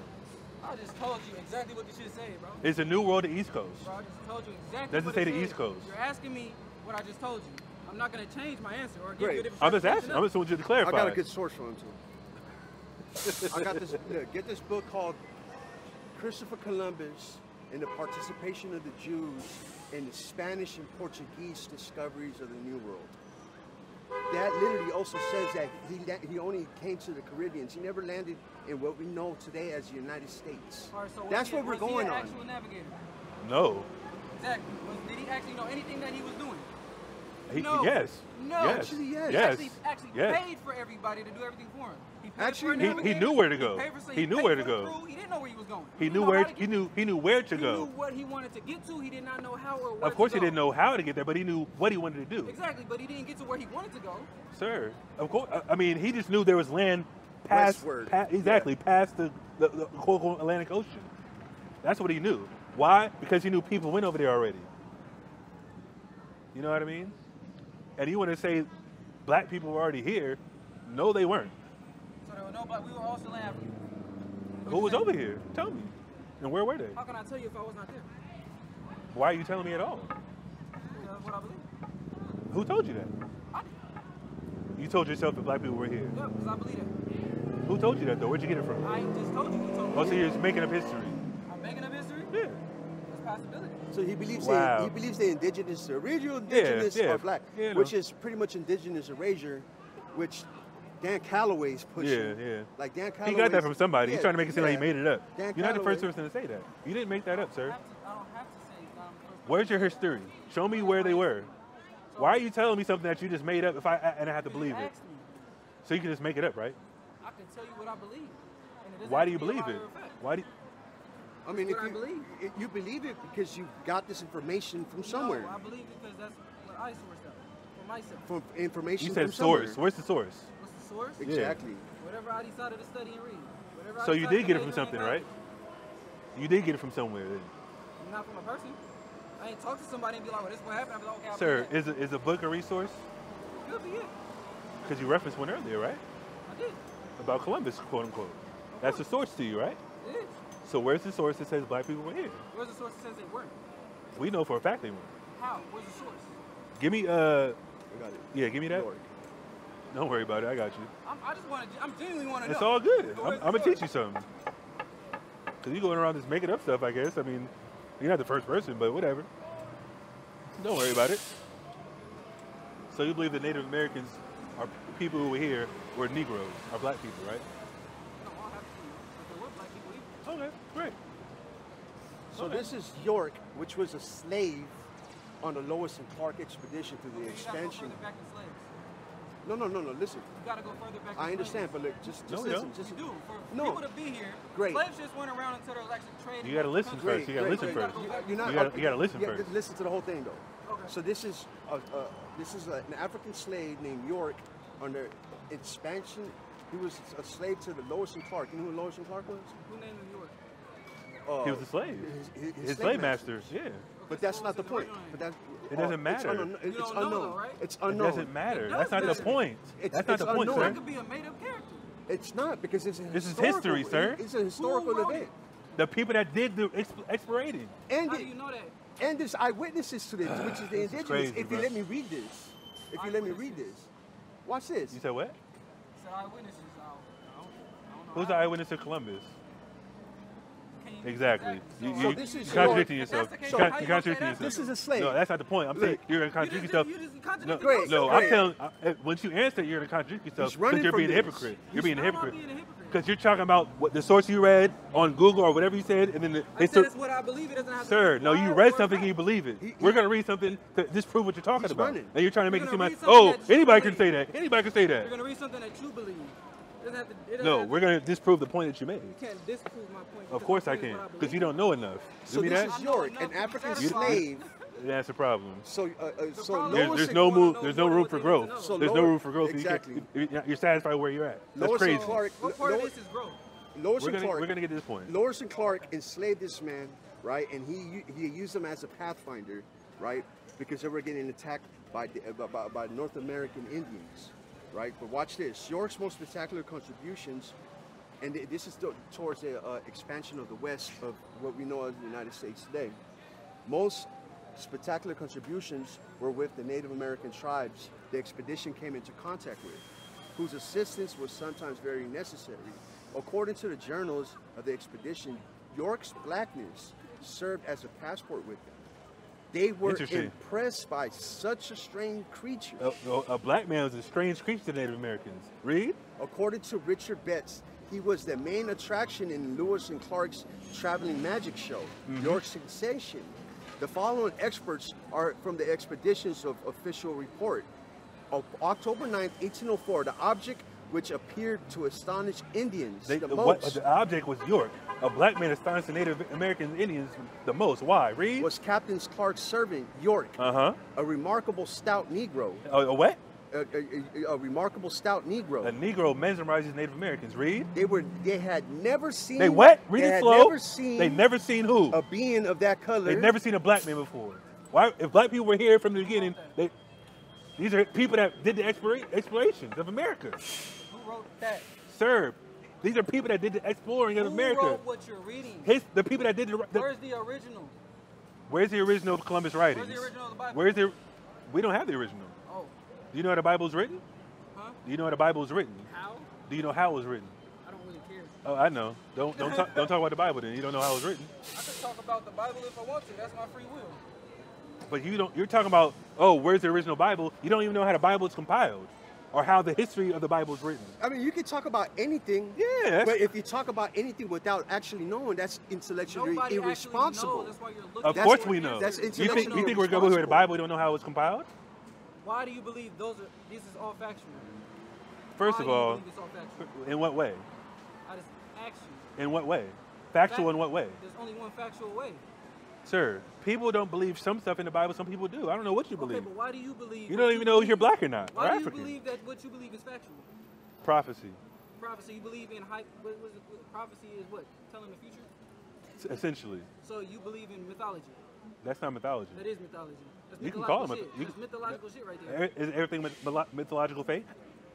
Speaker 3: I just told you exactly what the shit say, bro.
Speaker 2: Is the New World the East Coast?
Speaker 3: Bro, I just told you exactly
Speaker 2: Doesn't
Speaker 3: what
Speaker 2: say
Speaker 3: it
Speaker 2: the
Speaker 3: said.
Speaker 2: East Coast.
Speaker 3: You're asking me what I just told you. I'm not gonna change my answer or give
Speaker 4: Great.
Speaker 3: you a different
Speaker 2: I'm just asking.
Speaker 3: interpretation
Speaker 2: I'm
Speaker 3: of
Speaker 2: just want you to clarify.
Speaker 4: I got a good source for him too. I got this. Look, get this book called Christopher Columbus and the Participation of the Jews in the Spanish and Portuguese discoveries of the New World. That literally also says that he only came to the Caribbeans. He never landed in what we know today as the United States.
Speaker 3: All right, so
Speaker 4: That's what we're
Speaker 3: was he
Speaker 4: going
Speaker 3: an
Speaker 4: on.
Speaker 3: actual navigator?
Speaker 2: No.
Speaker 3: Exactly. Did he actually know anything that he was doing?
Speaker 2: He,
Speaker 3: No.
Speaker 2: Yes.
Speaker 3: No.
Speaker 2: Yes.
Speaker 4: Actually, yes.
Speaker 2: Yes.
Speaker 3: He actually
Speaker 2: Yes.
Speaker 3: paid for everybody to do everything for him. He paid
Speaker 4: Actually,
Speaker 3: for a
Speaker 2: he
Speaker 3: navigator,
Speaker 2: knew where to go.
Speaker 3: paid for-
Speaker 2: He knew
Speaker 3: paid
Speaker 2: where
Speaker 3: for
Speaker 2: to
Speaker 3: the
Speaker 2: go.
Speaker 3: crew. He didn't know where he was going.
Speaker 2: He
Speaker 3: didn't
Speaker 2: knew
Speaker 3: know
Speaker 2: where
Speaker 3: how to
Speaker 2: he
Speaker 3: get-
Speaker 2: knew where to
Speaker 3: He
Speaker 2: go.
Speaker 3: knew what he wanted to get to. He did not know how or where
Speaker 2: Of course,
Speaker 3: to
Speaker 2: he
Speaker 3: go.
Speaker 2: didn't know how to get there, but he knew what he wanted to do.
Speaker 3: Exactly, but he didn't get to where he wanted to go.
Speaker 2: Sir, of course. I mean, he just knew there was land past,
Speaker 4: Westward.
Speaker 2: exactly, past the quote-unquote Atlantic Ocean. That's what he knew. Why? Because he knew people went over there already. You know what I mean? And you want to say black people were already here? No, they weren't.
Speaker 3: So there were no black. We were all still in Africa.
Speaker 2: Who was over here? Tell me. And where were they?
Speaker 3: How can I tell you if I was not there?
Speaker 2: Why are you telling me at all?
Speaker 3: Because that's what I believe.
Speaker 2: Who told you that?
Speaker 3: I did.
Speaker 2: You told yourself that black people were here.
Speaker 3: Yeah, because I believe that.
Speaker 2: Who told you that, though? Where'd you get it from?
Speaker 3: I just told you. You told me.
Speaker 2: Oh, so you're just making up history.
Speaker 3: I'm making up history.
Speaker 2: Yeah.
Speaker 3: That's a possibility.
Speaker 4: So he believes
Speaker 2: Wow.
Speaker 4: he believes the indigenous, the original indigenous
Speaker 2: yeah.
Speaker 4: are black,
Speaker 2: Yeah, I know.
Speaker 4: which is pretty much indigenous erasure, which Dan Calloway's pushing.
Speaker 2: Yeah.
Speaker 4: Like Dan
Speaker 2: He
Speaker 4: Calloway.
Speaker 2: got that from somebody. He's trying to make it seem like he made it up.
Speaker 4: Dan
Speaker 2: You're not the first
Speaker 4: Calloway.
Speaker 2: person to say that. You didn't make that up, sir.
Speaker 3: I don't have to say I'm the first
Speaker 2: Where's your history? Show me where they were. Why are you telling me something that you just made up and I have to
Speaker 3: person.
Speaker 2: believe
Speaker 3: You
Speaker 2: it?
Speaker 3: asked me.
Speaker 2: So you can just make it up, right?
Speaker 3: I can tell you what I believe. And it doesn't
Speaker 2: Why
Speaker 3: have
Speaker 2: do you
Speaker 3: to be a
Speaker 2: believe it?
Speaker 3: matter of fact.
Speaker 2: Why do
Speaker 4: I mean,
Speaker 3: That's
Speaker 4: if
Speaker 3: what I believe.
Speaker 4: you believe it because you got this information from somewhere,
Speaker 3: No, I believe it because that's what I sourced out for myself.
Speaker 4: from information
Speaker 2: you
Speaker 4: from
Speaker 2: said source?
Speaker 4: somewhere.
Speaker 2: Where's the source?
Speaker 3: What's the source.
Speaker 4: Exactly.
Speaker 3: Whatever I decided to study and read. Whatever
Speaker 2: So
Speaker 3: I
Speaker 2: you
Speaker 3: decided
Speaker 2: did
Speaker 3: to
Speaker 2: get it from
Speaker 3: major in
Speaker 2: something,
Speaker 3: college.
Speaker 2: right? You did get it from somewhere then.
Speaker 3: Not from a person. I ain't talk to somebody and be like, well, this is what happened. I'll be like, okay, I'll
Speaker 2: Sir,
Speaker 3: believe that.
Speaker 2: is a book a resource?
Speaker 3: Could be it.
Speaker 2: Because you referenced one earlier, right?
Speaker 3: I did.
Speaker 2: About Columbus, quote unquote. That's a source to you, right?
Speaker 3: It is.
Speaker 2: So where's the source that says black people were here?
Speaker 3: Where's the source that says they weren't?
Speaker 2: We know for a fact they weren't.
Speaker 3: How? Where's the source?
Speaker 2: Give me,
Speaker 4: I got it.
Speaker 2: yeah, give me that.
Speaker 4: York.
Speaker 2: Don't worry about it, I got you.
Speaker 3: I just want to, I'm genuinely want to know.
Speaker 2: It's all good.
Speaker 3: So
Speaker 2: I'm
Speaker 3: where's the
Speaker 2: gonna
Speaker 3: source?
Speaker 2: teach you something. Cause you going around just making up stuff, I guess. I mean, you're not the first person, but whatever. Don't worry about it. So you believe that Native Americans are people who were here were Negroes, are black people, right?
Speaker 3: No, I'll have to see. But there were black people either.
Speaker 2: Okay, great.
Speaker 4: So
Speaker 2: Okay.
Speaker 4: this is York, which was a slave on the Lewis and Clark expedition through the
Speaker 3: You gotta go
Speaker 4: expansion.
Speaker 3: further back than slaves.
Speaker 4: No, listen.
Speaker 3: You gotta go further back than
Speaker 4: I understand,
Speaker 3: slaves.
Speaker 4: but look, just
Speaker 2: No,
Speaker 4: listen.
Speaker 2: no.
Speaker 4: Just
Speaker 3: You do. For
Speaker 4: No.
Speaker 3: people to be here,
Speaker 4: Great.
Speaker 3: slaves just went around until there was actually trade.
Speaker 2: You gotta listen
Speaker 3: country.
Speaker 2: first. You gotta listen first.
Speaker 4: You're not.
Speaker 2: You gotta listen
Speaker 4: yeah,
Speaker 2: first.
Speaker 4: Listen to the whole thing, though.
Speaker 3: Okay.
Speaker 4: So this is an African slave named York under expansion. He was a slave to the Lois and Clark. You know who Lois and Clark was?
Speaker 3: Who named him York?
Speaker 2: He was a slave.
Speaker 4: His
Speaker 2: His slave masters, yeah.
Speaker 4: But that's not the point. But that,
Speaker 2: It doesn't matter.
Speaker 4: It's
Speaker 3: You don't know,
Speaker 4: unknown.
Speaker 3: though, right?
Speaker 4: It's
Speaker 2: It
Speaker 4: unknown.
Speaker 2: doesn't matter.
Speaker 3: It
Speaker 2: That's
Speaker 3: does
Speaker 2: not the
Speaker 3: matter.
Speaker 2: point.
Speaker 4: It's-
Speaker 2: That's not
Speaker 4: it's
Speaker 2: the point,
Speaker 4: unknown.
Speaker 2: sir.
Speaker 3: That could be a made-up character.
Speaker 4: It's not because it's a
Speaker 2: This is
Speaker 4: historical-
Speaker 2: history, sir.
Speaker 4: It's a historical
Speaker 3: Who wrote
Speaker 4: event.
Speaker 3: it?
Speaker 2: The people that did the explorating.
Speaker 4: And
Speaker 3: How do you know that?
Speaker 4: and there's eyewitnesses to this, which is the
Speaker 2: This is
Speaker 4: indigenous.
Speaker 2: crazy,
Speaker 4: if you
Speaker 2: bro.
Speaker 4: let me read this, watch this.
Speaker 2: You said what?
Speaker 3: So eyewitnesses out. I don't know.
Speaker 2: Who's the eyewitness of Columbus?
Speaker 3: Can you-
Speaker 2: Exactly.
Speaker 3: So
Speaker 2: You
Speaker 4: this is
Speaker 2: contradicting
Speaker 3: your-
Speaker 2: yourself.
Speaker 3: If that's the case,
Speaker 2: You
Speaker 3: how you
Speaker 2: contradicting
Speaker 3: gonna say
Speaker 2: yourself.
Speaker 3: that?
Speaker 4: This is a slave.
Speaker 2: No, that's not the point. I'm saying
Speaker 4: Look.
Speaker 2: you're gonna contradict yourself.
Speaker 3: You just contradicted
Speaker 2: No,
Speaker 3: yourself.
Speaker 2: no,
Speaker 4: Great.
Speaker 2: I'm telling. Once you answer, you're gonna contradict yourself
Speaker 4: He's running
Speaker 2: because you're
Speaker 4: from
Speaker 2: being a
Speaker 4: this.
Speaker 2: hypocrite. You're being a
Speaker 3: How am I
Speaker 2: hypocrite.
Speaker 3: being a hypocrite?
Speaker 2: Because you're talking about what the source you read on Google or whatever you said, and then
Speaker 3: I
Speaker 2: they
Speaker 3: said
Speaker 2: still.
Speaker 3: it's what I believe. It doesn't have to
Speaker 2: Sir,
Speaker 3: be
Speaker 2: no, you
Speaker 3: word
Speaker 2: read
Speaker 3: for
Speaker 2: something and
Speaker 3: fact.
Speaker 2: you believe it.
Speaker 4: He-
Speaker 2: We're gonna read something to disprove what you're talking
Speaker 4: He's
Speaker 2: about.
Speaker 4: running.
Speaker 2: And you're trying to make it
Speaker 3: You're
Speaker 2: seem
Speaker 3: gonna
Speaker 2: like,
Speaker 3: read something
Speaker 2: oh,
Speaker 3: that you
Speaker 2: anybody can
Speaker 3: believe.
Speaker 2: say that. Anybody can say
Speaker 3: You're
Speaker 2: that.
Speaker 3: gonna read something that you believe. It doesn't have to. It doesn't
Speaker 2: No,
Speaker 3: have
Speaker 2: we're
Speaker 3: to,
Speaker 2: gonna disprove the point that you made.
Speaker 3: You can't disprove my point.
Speaker 2: Of
Speaker 3: because
Speaker 2: course
Speaker 3: my
Speaker 2: I
Speaker 3: point is
Speaker 2: can,
Speaker 3: what I
Speaker 2: because you
Speaker 3: believe.
Speaker 2: don't know enough.
Speaker 4: So
Speaker 2: Give me
Speaker 4: this
Speaker 2: that.
Speaker 4: is York,
Speaker 3: enough
Speaker 4: an
Speaker 3: to be
Speaker 4: African
Speaker 3: satisfied.
Speaker 4: slave.
Speaker 2: That's the problem.
Speaker 4: So
Speaker 3: problem
Speaker 4: Lois
Speaker 2: There's
Speaker 4: and
Speaker 2: no
Speaker 3: wanna
Speaker 2: move.
Speaker 3: know
Speaker 2: There's no
Speaker 3: more than
Speaker 2: room
Speaker 3: what
Speaker 2: for
Speaker 3: they
Speaker 2: growth.
Speaker 3: need to know.
Speaker 4: So
Speaker 2: There's no
Speaker 4: Lois-
Speaker 2: room for growth.
Speaker 4: exactly.
Speaker 2: You're satisfied where you're at. That's
Speaker 4: Lois
Speaker 2: crazy.
Speaker 4: and Clark.
Speaker 3: What part of
Speaker 4: Lois-
Speaker 3: this is growth?
Speaker 4: Lois
Speaker 2: We're
Speaker 4: and
Speaker 2: gonna
Speaker 4: Clark.
Speaker 2: get to this point.
Speaker 4: Lois and Clark enslaved this man, right? And he used him as a pathfinder, right? Because they were getting attacked by North American Indians, right? But watch this. York's most spectacular contributions, and this is towards the expansion of the West of what we know as the United States today. Most spectacular contributions were with the Native American tribes the expedition came into contact with, whose assistance was sometimes very necessary. According to the journals of the expedition, York's blackness served as a passport with them. They were
Speaker 2: Interesting.
Speaker 4: impressed by such a strange creature.
Speaker 2: A black man was a strange creature to Native Americans. Read.
Speaker 4: According to Richard Betts, he was the main attraction in Lewis and Clark's traveling magic show, York's sensation. The following experts are from the expedition's official report. Of October 9th, 1804, the object which appeared to astonish Indians the most
Speaker 2: The object was York. A black man astonished the Native American Indians the most. Why? Read.
Speaker 4: was Captain Clark's servant, York,
Speaker 2: Uh-huh.
Speaker 4: a remarkable stout Negro.
Speaker 2: A what?
Speaker 4: A remarkable stout Negro.
Speaker 2: A Negro mesmerizes Native Americans. Read.
Speaker 4: They had never seen.
Speaker 2: They what? Read
Speaker 4: they
Speaker 2: it
Speaker 4: had
Speaker 2: slow.
Speaker 4: Never seen.
Speaker 2: They never seen who?
Speaker 4: A being of that color.
Speaker 2: They've never seen a black man before. Why? If black people were here from the beginning, these are people that did the explorations of America.
Speaker 3: Who wrote that?
Speaker 2: Sir, these are people that did the exploring of
Speaker 3: Who
Speaker 2: America.
Speaker 3: wrote what you're reading?
Speaker 2: The people that did the
Speaker 3: Where's the original?
Speaker 2: Where's the original of Columbus writings?
Speaker 3: Where's the original of the Bible?
Speaker 2: Where's the? We don't have the original.
Speaker 3: Oh,
Speaker 2: Do you know how the Bible's written?
Speaker 3: huh?
Speaker 2: Do you know how the Bible's written?
Speaker 3: How?
Speaker 2: Do you know how it was written?
Speaker 3: I don't really care.
Speaker 2: Oh, I know. Don't talk about the Bible then. You don't know how it was written.
Speaker 3: I can talk about the Bible if I want to. That's my free will.
Speaker 2: But you don't. You're talking about, oh, where's the original Bible? You don't even know how the Bible is compiled, or how the history of the Bible is written.
Speaker 4: I mean, you can talk about anything.
Speaker 2: Yeah.
Speaker 4: But if you talk about anything without actually knowing, that's intellectually
Speaker 3: Nobody
Speaker 4: irresponsible.
Speaker 3: actually knows. That's why you're looking.
Speaker 2: Of
Speaker 4: That's
Speaker 2: course
Speaker 4: what-
Speaker 2: we know.
Speaker 4: that's
Speaker 2: You
Speaker 4: intellectually
Speaker 2: think we're going to hear the Bible? We don't know how it's compiled.
Speaker 3: Why do you believe this is all factual?
Speaker 2: First
Speaker 3: Why
Speaker 2: of
Speaker 3: do you
Speaker 2: all,
Speaker 3: believe it's all factual?
Speaker 2: in what way?
Speaker 3: I just asked you.
Speaker 2: In what way? Factual in what way?
Speaker 3: There's only one factual way.
Speaker 2: Sir, people don't believe some stuff in the Bible. Some people do. I don't know what you
Speaker 3: Okay,
Speaker 2: believe.
Speaker 3: but why do you believe?
Speaker 2: You
Speaker 3: what
Speaker 2: don't even know if you're
Speaker 3: believe?
Speaker 2: black or not, or
Speaker 3: Why do you
Speaker 2: African.
Speaker 3: believe that what you believe is factual?
Speaker 2: Prophecy.
Speaker 3: Prophecy, you believe in prophecy is what? Telling the future?
Speaker 2: Essentially.
Speaker 3: So you believe in mythology?
Speaker 2: That's not mythology.
Speaker 3: That is mythology. That's
Speaker 2: You can call it
Speaker 3: shit. That's mythological shit right there.
Speaker 2: Is everything mythological fake?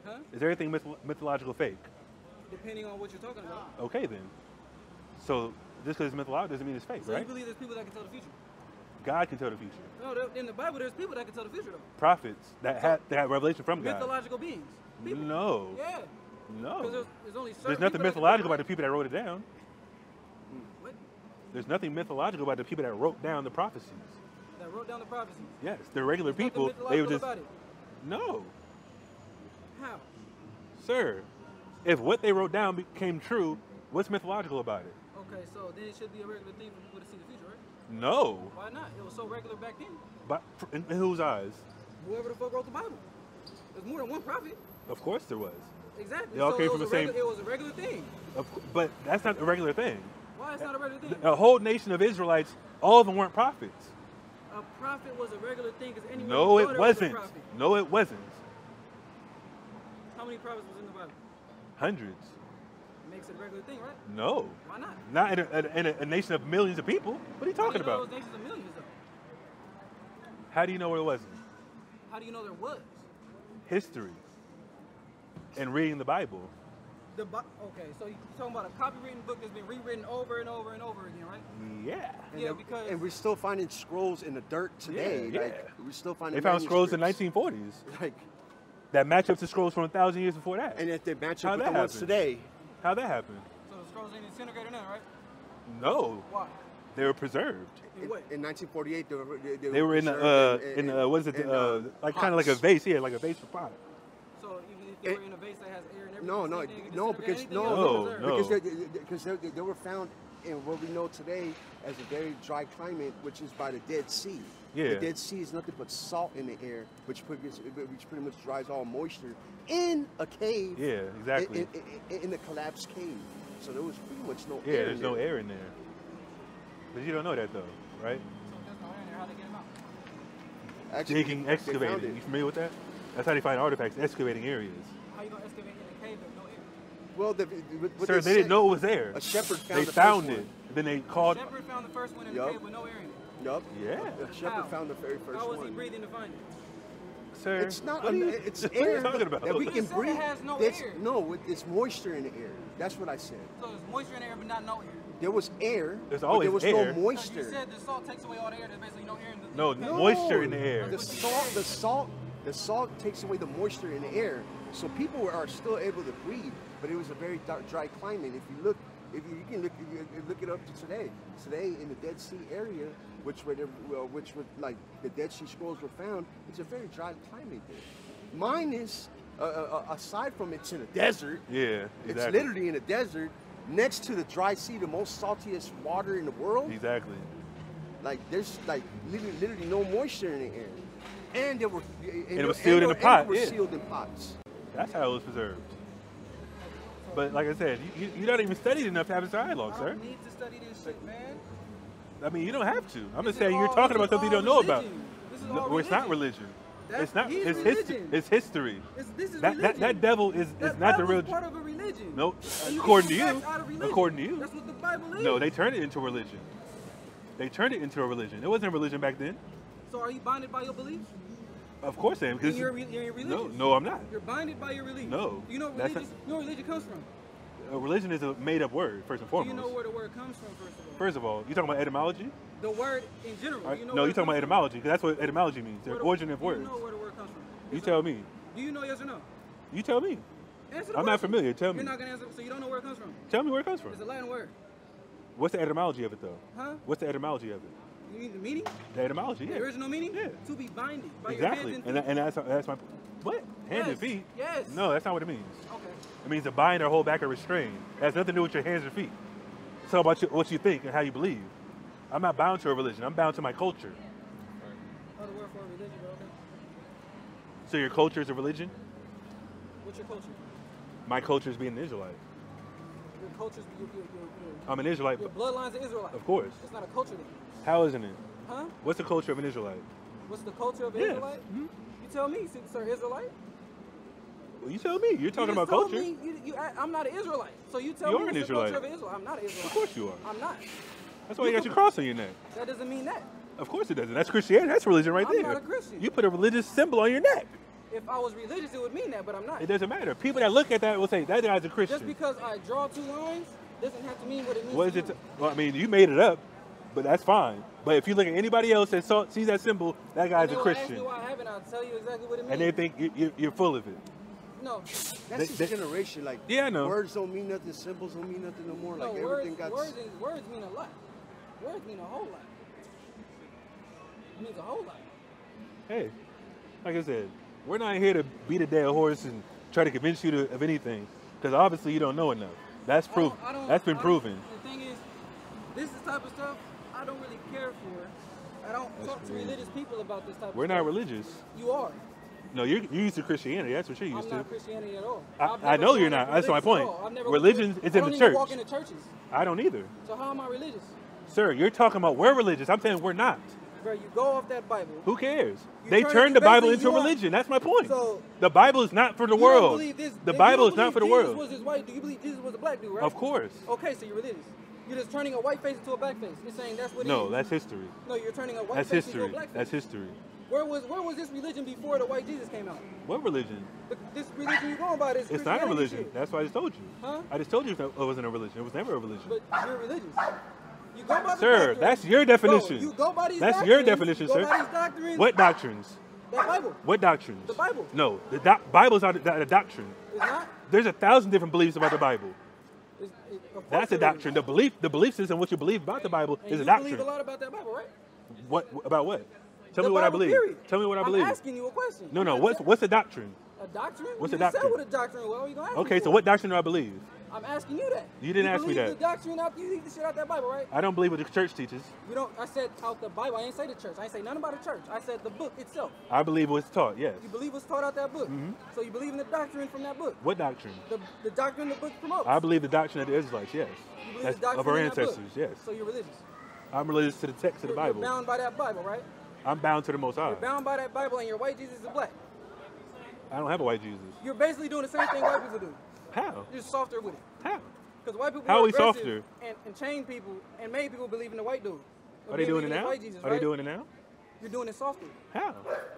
Speaker 3: Huh?
Speaker 2: Is everything mythological fake?
Speaker 3: Depending on what you're talking about.
Speaker 2: Okay then. So just because it's mythological doesn't mean it's fake,
Speaker 3: So
Speaker 2: right?
Speaker 3: you believe there's people that can tell the future?
Speaker 2: God can tell the future.
Speaker 3: No, in the Bible there's people that can tell the future though.
Speaker 2: Prophets that have revelation from God.
Speaker 3: Mythological beings. People.
Speaker 2: No.
Speaker 3: Yeah.
Speaker 2: No.
Speaker 3: Because there's only certain
Speaker 2: There's nothing
Speaker 3: people that can
Speaker 2: mythological
Speaker 3: tell
Speaker 2: about the people that wrote it down.
Speaker 3: What?
Speaker 2: There's nothing mythological about the people that wrote down the prophecies.
Speaker 3: That wrote down the prophecies.
Speaker 2: Yes, the regular
Speaker 3: There's
Speaker 2: people.
Speaker 3: nothing
Speaker 2: They were
Speaker 3: mythological
Speaker 2: just
Speaker 3: about it.
Speaker 2: no,
Speaker 3: How?
Speaker 2: sir. If what they wrote down became true, what's mythological about it?
Speaker 3: Okay, so then it should be a regular thing for people to see the future, right?
Speaker 2: No.
Speaker 3: Why not? It was so regular back then.
Speaker 2: But in whose eyes?
Speaker 3: Whoever the fuck wrote the Bible. There's more than one prophet.
Speaker 2: Of course there was.
Speaker 3: Exactly.
Speaker 2: They all
Speaker 3: so
Speaker 2: came
Speaker 3: it
Speaker 2: from
Speaker 3: was
Speaker 2: the same.
Speaker 3: It was a regular thing.
Speaker 2: But that's not a regular thing.
Speaker 3: Why it's not a regular thing?
Speaker 2: A whole nation of Israelites, all of them weren't prophets.
Speaker 3: A prophet was a regular thing because anyone
Speaker 2: No,
Speaker 3: you
Speaker 2: it
Speaker 3: go there was a
Speaker 2: wasn't.
Speaker 3: prophet.
Speaker 2: No, it wasn't.
Speaker 3: How many prophets was in the Bible?
Speaker 2: Hundreds.
Speaker 3: Makes it a regular thing, right?
Speaker 2: No.
Speaker 3: Why not?
Speaker 2: Not in a nation of millions of people. What are you talking
Speaker 3: How do you know
Speaker 2: about?
Speaker 3: those nations of millions, though?
Speaker 2: How do you know where it wasn't?
Speaker 3: How do you know there was?
Speaker 2: History. And reading the Bible.
Speaker 3: Okay, so you're talking about a copywritten book that's been rewritten over and over and over again, right?
Speaker 2: Yeah.
Speaker 3: Because
Speaker 4: and we're still finding scrolls in the dirt today.
Speaker 2: Yeah,
Speaker 4: Like we're still finding.
Speaker 2: They found scrolls in the
Speaker 4: manuscripts.
Speaker 2: 1940s
Speaker 4: Like,
Speaker 2: that match up to scrolls from 1,000 years before that.
Speaker 4: and if they match
Speaker 2: How'd
Speaker 4: up with
Speaker 2: that
Speaker 4: the ones
Speaker 2: happen?
Speaker 4: today,
Speaker 2: How'd that happen?
Speaker 3: so the scrolls ain't disintegrated now, right?
Speaker 2: No.
Speaker 3: Why?
Speaker 2: They were preserved.
Speaker 3: In what?
Speaker 4: in 1948,
Speaker 2: They were in
Speaker 4: preserved
Speaker 2: what is it? Like kind of like a
Speaker 4: pots.
Speaker 2: vase, yeah, like a vase for pot.
Speaker 3: So even if they were in a vase that has air and everything,
Speaker 4: No,
Speaker 3: same thing,
Speaker 4: no,
Speaker 3: disintegrate,
Speaker 4: because
Speaker 3: anything
Speaker 2: No,
Speaker 3: else is
Speaker 2: no.
Speaker 3: preserved.
Speaker 4: because they were found in what we know today as a very dry climate, which is by the Dead Sea.
Speaker 2: Yeah.
Speaker 4: The Dead Sea is nothing but salt in the air, which pretty much dries all moisture in a cave.
Speaker 2: Yeah, exactly.
Speaker 4: In the collapsed cave. So there was pretty much no
Speaker 2: Yeah,
Speaker 4: air.
Speaker 2: there's no air in there. But you don't know that though, right?
Speaker 3: So if there's no air in there, how they get them out?
Speaker 4: Actually,
Speaker 2: Digging,
Speaker 4: they found
Speaker 2: excavating.
Speaker 4: it.
Speaker 2: You familiar with that? That's how they find artifacts, excavating areas.
Speaker 3: How you gonna excavate in a cave with no air?
Speaker 4: Well, what
Speaker 2: Sir, they didn't know it was there.
Speaker 4: A shepherd found
Speaker 2: They
Speaker 4: the
Speaker 2: found
Speaker 4: first
Speaker 2: it.
Speaker 4: one.
Speaker 2: Then they called.
Speaker 3: Shepherd found the first one in the
Speaker 4: Yup.
Speaker 3: cave with no air in it.
Speaker 4: Yup.
Speaker 2: Yeah.
Speaker 4: A shepherd
Speaker 3: How?
Speaker 4: found the very first
Speaker 3: How
Speaker 4: one.
Speaker 3: was he breathing to find it?
Speaker 2: Sir,
Speaker 4: It's not.
Speaker 2: what are you,
Speaker 4: It's
Speaker 2: what
Speaker 4: air
Speaker 2: are you talking about?
Speaker 4: that we
Speaker 3: But
Speaker 4: can
Speaker 3: it said it
Speaker 4: breathe.
Speaker 3: has no
Speaker 4: It's-
Speaker 3: air.
Speaker 4: No, it's moisture in the air. That's what I said.
Speaker 3: So there's moisture in the air, but not no air.
Speaker 4: There was air.
Speaker 2: There's
Speaker 4: but
Speaker 2: always
Speaker 4: there was
Speaker 2: air.
Speaker 4: no
Speaker 3: So you
Speaker 4: moisture.
Speaker 3: said the salt takes away all the air. There's basically no air in the.
Speaker 2: No,
Speaker 3: in the cave.
Speaker 2: moisture in the air.
Speaker 4: The salt takes away the moisture in the air. So people are still able to breathe, but it was a very dry climate. If you can look it up to today. Today in the Dead Sea area, which were like the Dead Sea Scrolls were found, it's a very dry climate there. Mine is aside from it's in a desert.
Speaker 2: Yeah,
Speaker 4: It's
Speaker 2: exactly.
Speaker 4: literally in a desert next to the dry sea, the most saltiest water in the world.
Speaker 2: Exactly.
Speaker 4: Like there's like literally no moisture in the air, and they were
Speaker 2: it was sealed in a pot,
Speaker 4: They were
Speaker 2: yeah.
Speaker 4: sealed in pots.
Speaker 2: That's how it was preserved. But like I said, you don't even studied enough to have a dialogue,
Speaker 3: I
Speaker 2: sir.
Speaker 3: don't need to study this shit, man.
Speaker 2: I mean, you don't have to. I'm
Speaker 3: This
Speaker 2: just saying
Speaker 3: is
Speaker 2: you're
Speaker 3: all-
Speaker 2: talking
Speaker 3: this
Speaker 2: about
Speaker 3: is
Speaker 2: something you
Speaker 3: all
Speaker 2: don't know about.
Speaker 3: religion. This is
Speaker 2: No,
Speaker 3: all
Speaker 2: well, it's not
Speaker 3: religion.
Speaker 2: religion. It's not.
Speaker 3: His
Speaker 2: It's
Speaker 3: religion.
Speaker 2: history. It's history.
Speaker 3: This is
Speaker 2: That
Speaker 3: religion.
Speaker 2: devil is
Speaker 3: That
Speaker 2: not the
Speaker 3: Bible's
Speaker 2: real.
Speaker 3: part of a religion.
Speaker 2: No,
Speaker 3: And you
Speaker 2: according to
Speaker 3: get
Speaker 2: you.
Speaker 3: facts out of religion.
Speaker 2: According to you.
Speaker 3: That's what the Bible is.
Speaker 2: No, they turned it into a religion. They turned it into a religion. It wasn't a religion back then.
Speaker 3: So are you binded by your beliefs?
Speaker 2: Of course I am.
Speaker 3: You're religious.
Speaker 2: No, I'm not.
Speaker 3: You're binded by your beliefs.
Speaker 2: No,
Speaker 3: You know what
Speaker 2: that's
Speaker 3: religion, you know where religion comes from?
Speaker 2: A religion is a made-up word, first and
Speaker 3: Do
Speaker 2: foremost.
Speaker 3: you know where the word comes from, first of all?
Speaker 2: First of all, you talking about etymology?
Speaker 3: The word in general. Do you know
Speaker 2: No,
Speaker 3: where
Speaker 2: you're
Speaker 3: it
Speaker 2: talking about
Speaker 3: comes
Speaker 2: etymology, because that's what etymology means.
Speaker 3: from?
Speaker 2: The
Speaker 3: Where the-
Speaker 2: origin of
Speaker 3: do
Speaker 2: words.
Speaker 3: You know where the word comes from?
Speaker 2: You
Speaker 3: Yes or
Speaker 2: tell
Speaker 3: no?
Speaker 2: me.
Speaker 3: Do you know yes or no?
Speaker 2: You tell me.
Speaker 3: Answer the
Speaker 2: I'm not
Speaker 3: question.
Speaker 2: familiar. Tell me.
Speaker 3: You're not going to answer, so you don't know where it comes from.
Speaker 2: Tell me where it comes from.
Speaker 3: It's a Latin word.
Speaker 2: What's the etymology of it, though?
Speaker 3: Huh?
Speaker 2: What's the etymology of it?
Speaker 3: You mean the meaning?
Speaker 2: The etymology, yeah.
Speaker 3: The original meaning?
Speaker 2: Yeah.
Speaker 3: To be binded by
Speaker 2: Exactly.
Speaker 3: your hands and feet.
Speaker 2: And that's my... What? Hands and
Speaker 3: Yes.
Speaker 2: feet?
Speaker 3: Yes.
Speaker 2: No, that's not what it means.
Speaker 3: Okay.
Speaker 2: It means to bind or hold back or restrain. It has nothing to do with your hands or feet. It's all about what you think and how you believe. I'm not bound to a religion. I'm bound to my culture.
Speaker 3: Other word for religion, bro. Okay.
Speaker 2: So your culture is a religion?
Speaker 3: What's your culture?
Speaker 2: My culture is being an Israelite.
Speaker 3: Your culture's
Speaker 2: I'm an Israelite,
Speaker 3: your bloodline's an Israelite.
Speaker 2: of course.
Speaker 3: It's not a culture then.
Speaker 2: How isn't it?
Speaker 3: Huh?
Speaker 2: What's the culture of an Israelite?
Speaker 3: What's the culture of an
Speaker 2: Yes.
Speaker 3: Israelite?
Speaker 2: Mhm.
Speaker 3: You tell me, sir, Israelite?
Speaker 2: You tell me. You're talking about
Speaker 3: told
Speaker 2: culture.
Speaker 3: Me, I'm not an Israelite. So you tell
Speaker 2: You
Speaker 3: me
Speaker 2: are an
Speaker 3: what's the
Speaker 2: Israelite.
Speaker 3: culture of Israel. I'm not an Israelite.
Speaker 2: Of course you are.
Speaker 3: I'm not.
Speaker 2: That's why you got your cross on your neck.
Speaker 3: That doesn't mean that.
Speaker 2: Of course it doesn't. That's Christianity. That's religion right there.
Speaker 3: I'm not a Christian.
Speaker 2: You put a religious symbol on your neck.
Speaker 3: If I was religious, it would mean that, but I'm not.
Speaker 2: It doesn't matter. People that look at that will say, that guy's a Christian.
Speaker 3: Just because I draw 2 lines doesn't have to mean what it means.
Speaker 2: What is it? Well, I mean, you made it up, but that's fine. But if you look at anybody else that sees that symbol, that guy's a Christian.
Speaker 3: Ask me why I haven't, I'll tell you exactly what it means.
Speaker 2: And they think you're full of it.
Speaker 3: No.
Speaker 4: That's just generation. Like,
Speaker 2: yeah, I know.
Speaker 4: Words don't mean nothing. Symbols don't mean nothing no more.
Speaker 3: No,
Speaker 4: like, everything got...
Speaker 3: Words mean a lot. Words mean a whole lot. It means a whole lot.
Speaker 2: Hey, like I said, we're not here to beat a dead horse and try to convince you of anything, because obviously you don't know enough. That's proven. That's been proven.
Speaker 3: The thing is, this is the type of stuff I don't really care for. I don't talk to religious people about this type of stuff.
Speaker 2: We're not religious.
Speaker 3: You are.
Speaker 2: No, you're used to Christianity. That's what you're used
Speaker 3: I'm not Christianity at all.
Speaker 2: I know you're not. That's my point. Religion is in the church.
Speaker 3: I don't even walk into churches.
Speaker 2: I don't either.
Speaker 3: So how am I religious?
Speaker 2: Sir, you're talking about we're religious. I'm saying we're not.
Speaker 3: Bro, you go off that Bible.
Speaker 2: Who cares? They turned the Bible into religion. That's my point.
Speaker 3: So,
Speaker 2: the Bible is not for the world. The Bible is not for the world.
Speaker 3: Was white. Do you believe Jesus was a black dude, right?
Speaker 2: Of course.
Speaker 3: Okay, so you're religious. You're just turning a white face into a black face. You're saying that's what it is.
Speaker 2: No, that's history.
Speaker 3: No, you're turning a white face into a black face.
Speaker 2: That's history.
Speaker 3: Where was this religion before the white Jesus came out?
Speaker 2: What religion?
Speaker 3: This religion you're going by is
Speaker 2: It's not a religion.
Speaker 3: Shit.
Speaker 2: That's what I just told you.
Speaker 3: Huh?
Speaker 2: I just told you it wasn't a religion. It was never a religion.
Speaker 3: But you're religious. You go by the
Speaker 2: sir,
Speaker 3: doctrine.
Speaker 2: That's your definition.
Speaker 3: Bro, you go by these
Speaker 2: that's
Speaker 3: doctrines.
Speaker 2: your definition,
Speaker 3: Go
Speaker 2: sir.
Speaker 3: by these doctrines.
Speaker 2: What doctrines?
Speaker 3: That Bible.
Speaker 2: What doctrines?
Speaker 3: The Bible.
Speaker 2: No, the Bible's not a doctrine.
Speaker 3: It's not?
Speaker 2: There's 1,000 different beliefs about the Bible. That's a doctrine.
Speaker 3: Is.
Speaker 2: The belief system, what you believe about the Bible,
Speaker 3: and
Speaker 2: is a doctrine.
Speaker 3: You believe a lot about that Bible, right?
Speaker 2: What about what? Tell
Speaker 3: the
Speaker 2: me what
Speaker 3: Bible,
Speaker 2: I believe.
Speaker 3: Period.
Speaker 2: Tell me what I believe.
Speaker 3: I'm asking you a question.
Speaker 2: No. What's a doctrine?
Speaker 3: A doctrine?
Speaker 2: What's
Speaker 3: you
Speaker 2: a doctrine?
Speaker 3: Said what a doctrine was. What are you gonna ask
Speaker 2: Okay,
Speaker 3: me
Speaker 2: so
Speaker 3: for?
Speaker 2: what doctrine do I believe?
Speaker 3: I'm asking you that.
Speaker 2: You didn't ask me that.
Speaker 3: The doctrine out, you leave the shit out that Bible, right?
Speaker 2: I don't believe what the church teaches.
Speaker 3: You don't. I said out the Bible. I didn't say the church. I didn't say nothing about the church. I said the book itself.
Speaker 2: I believe what's taught. Yes.
Speaker 3: You believe what's taught out that book.
Speaker 2: Mm-hmm.
Speaker 3: So you believe in the doctrine from that book.
Speaker 2: What doctrine?
Speaker 3: The doctrine the book promotes.
Speaker 2: I believe the doctrine of the Israelites. Yes.
Speaker 3: You believe
Speaker 2: That's
Speaker 3: the doctrine
Speaker 2: of our
Speaker 3: in that
Speaker 2: ancestors.
Speaker 3: book.
Speaker 2: Yes.
Speaker 3: So you're religious.
Speaker 2: I'm religious to the text of the Bible.
Speaker 3: You're bound by that Bible, right?
Speaker 2: I'm bound to the Most High.
Speaker 3: You're bound by that Bible, and your white Jesus is black.
Speaker 2: I don't have a white Jesus.
Speaker 3: You're basically doing the same thing white people do.
Speaker 2: How?
Speaker 3: You're just softer with it.
Speaker 2: How?
Speaker 3: Because white people
Speaker 2: How are we
Speaker 3: aggressive
Speaker 2: softer?
Speaker 3: And chain people and made people believe in the white dude.
Speaker 2: Are they doing it now?
Speaker 3: Jesus,
Speaker 2: Are they doing it now?
Speaker 3: You're doing it softer.
Speaker 2: How?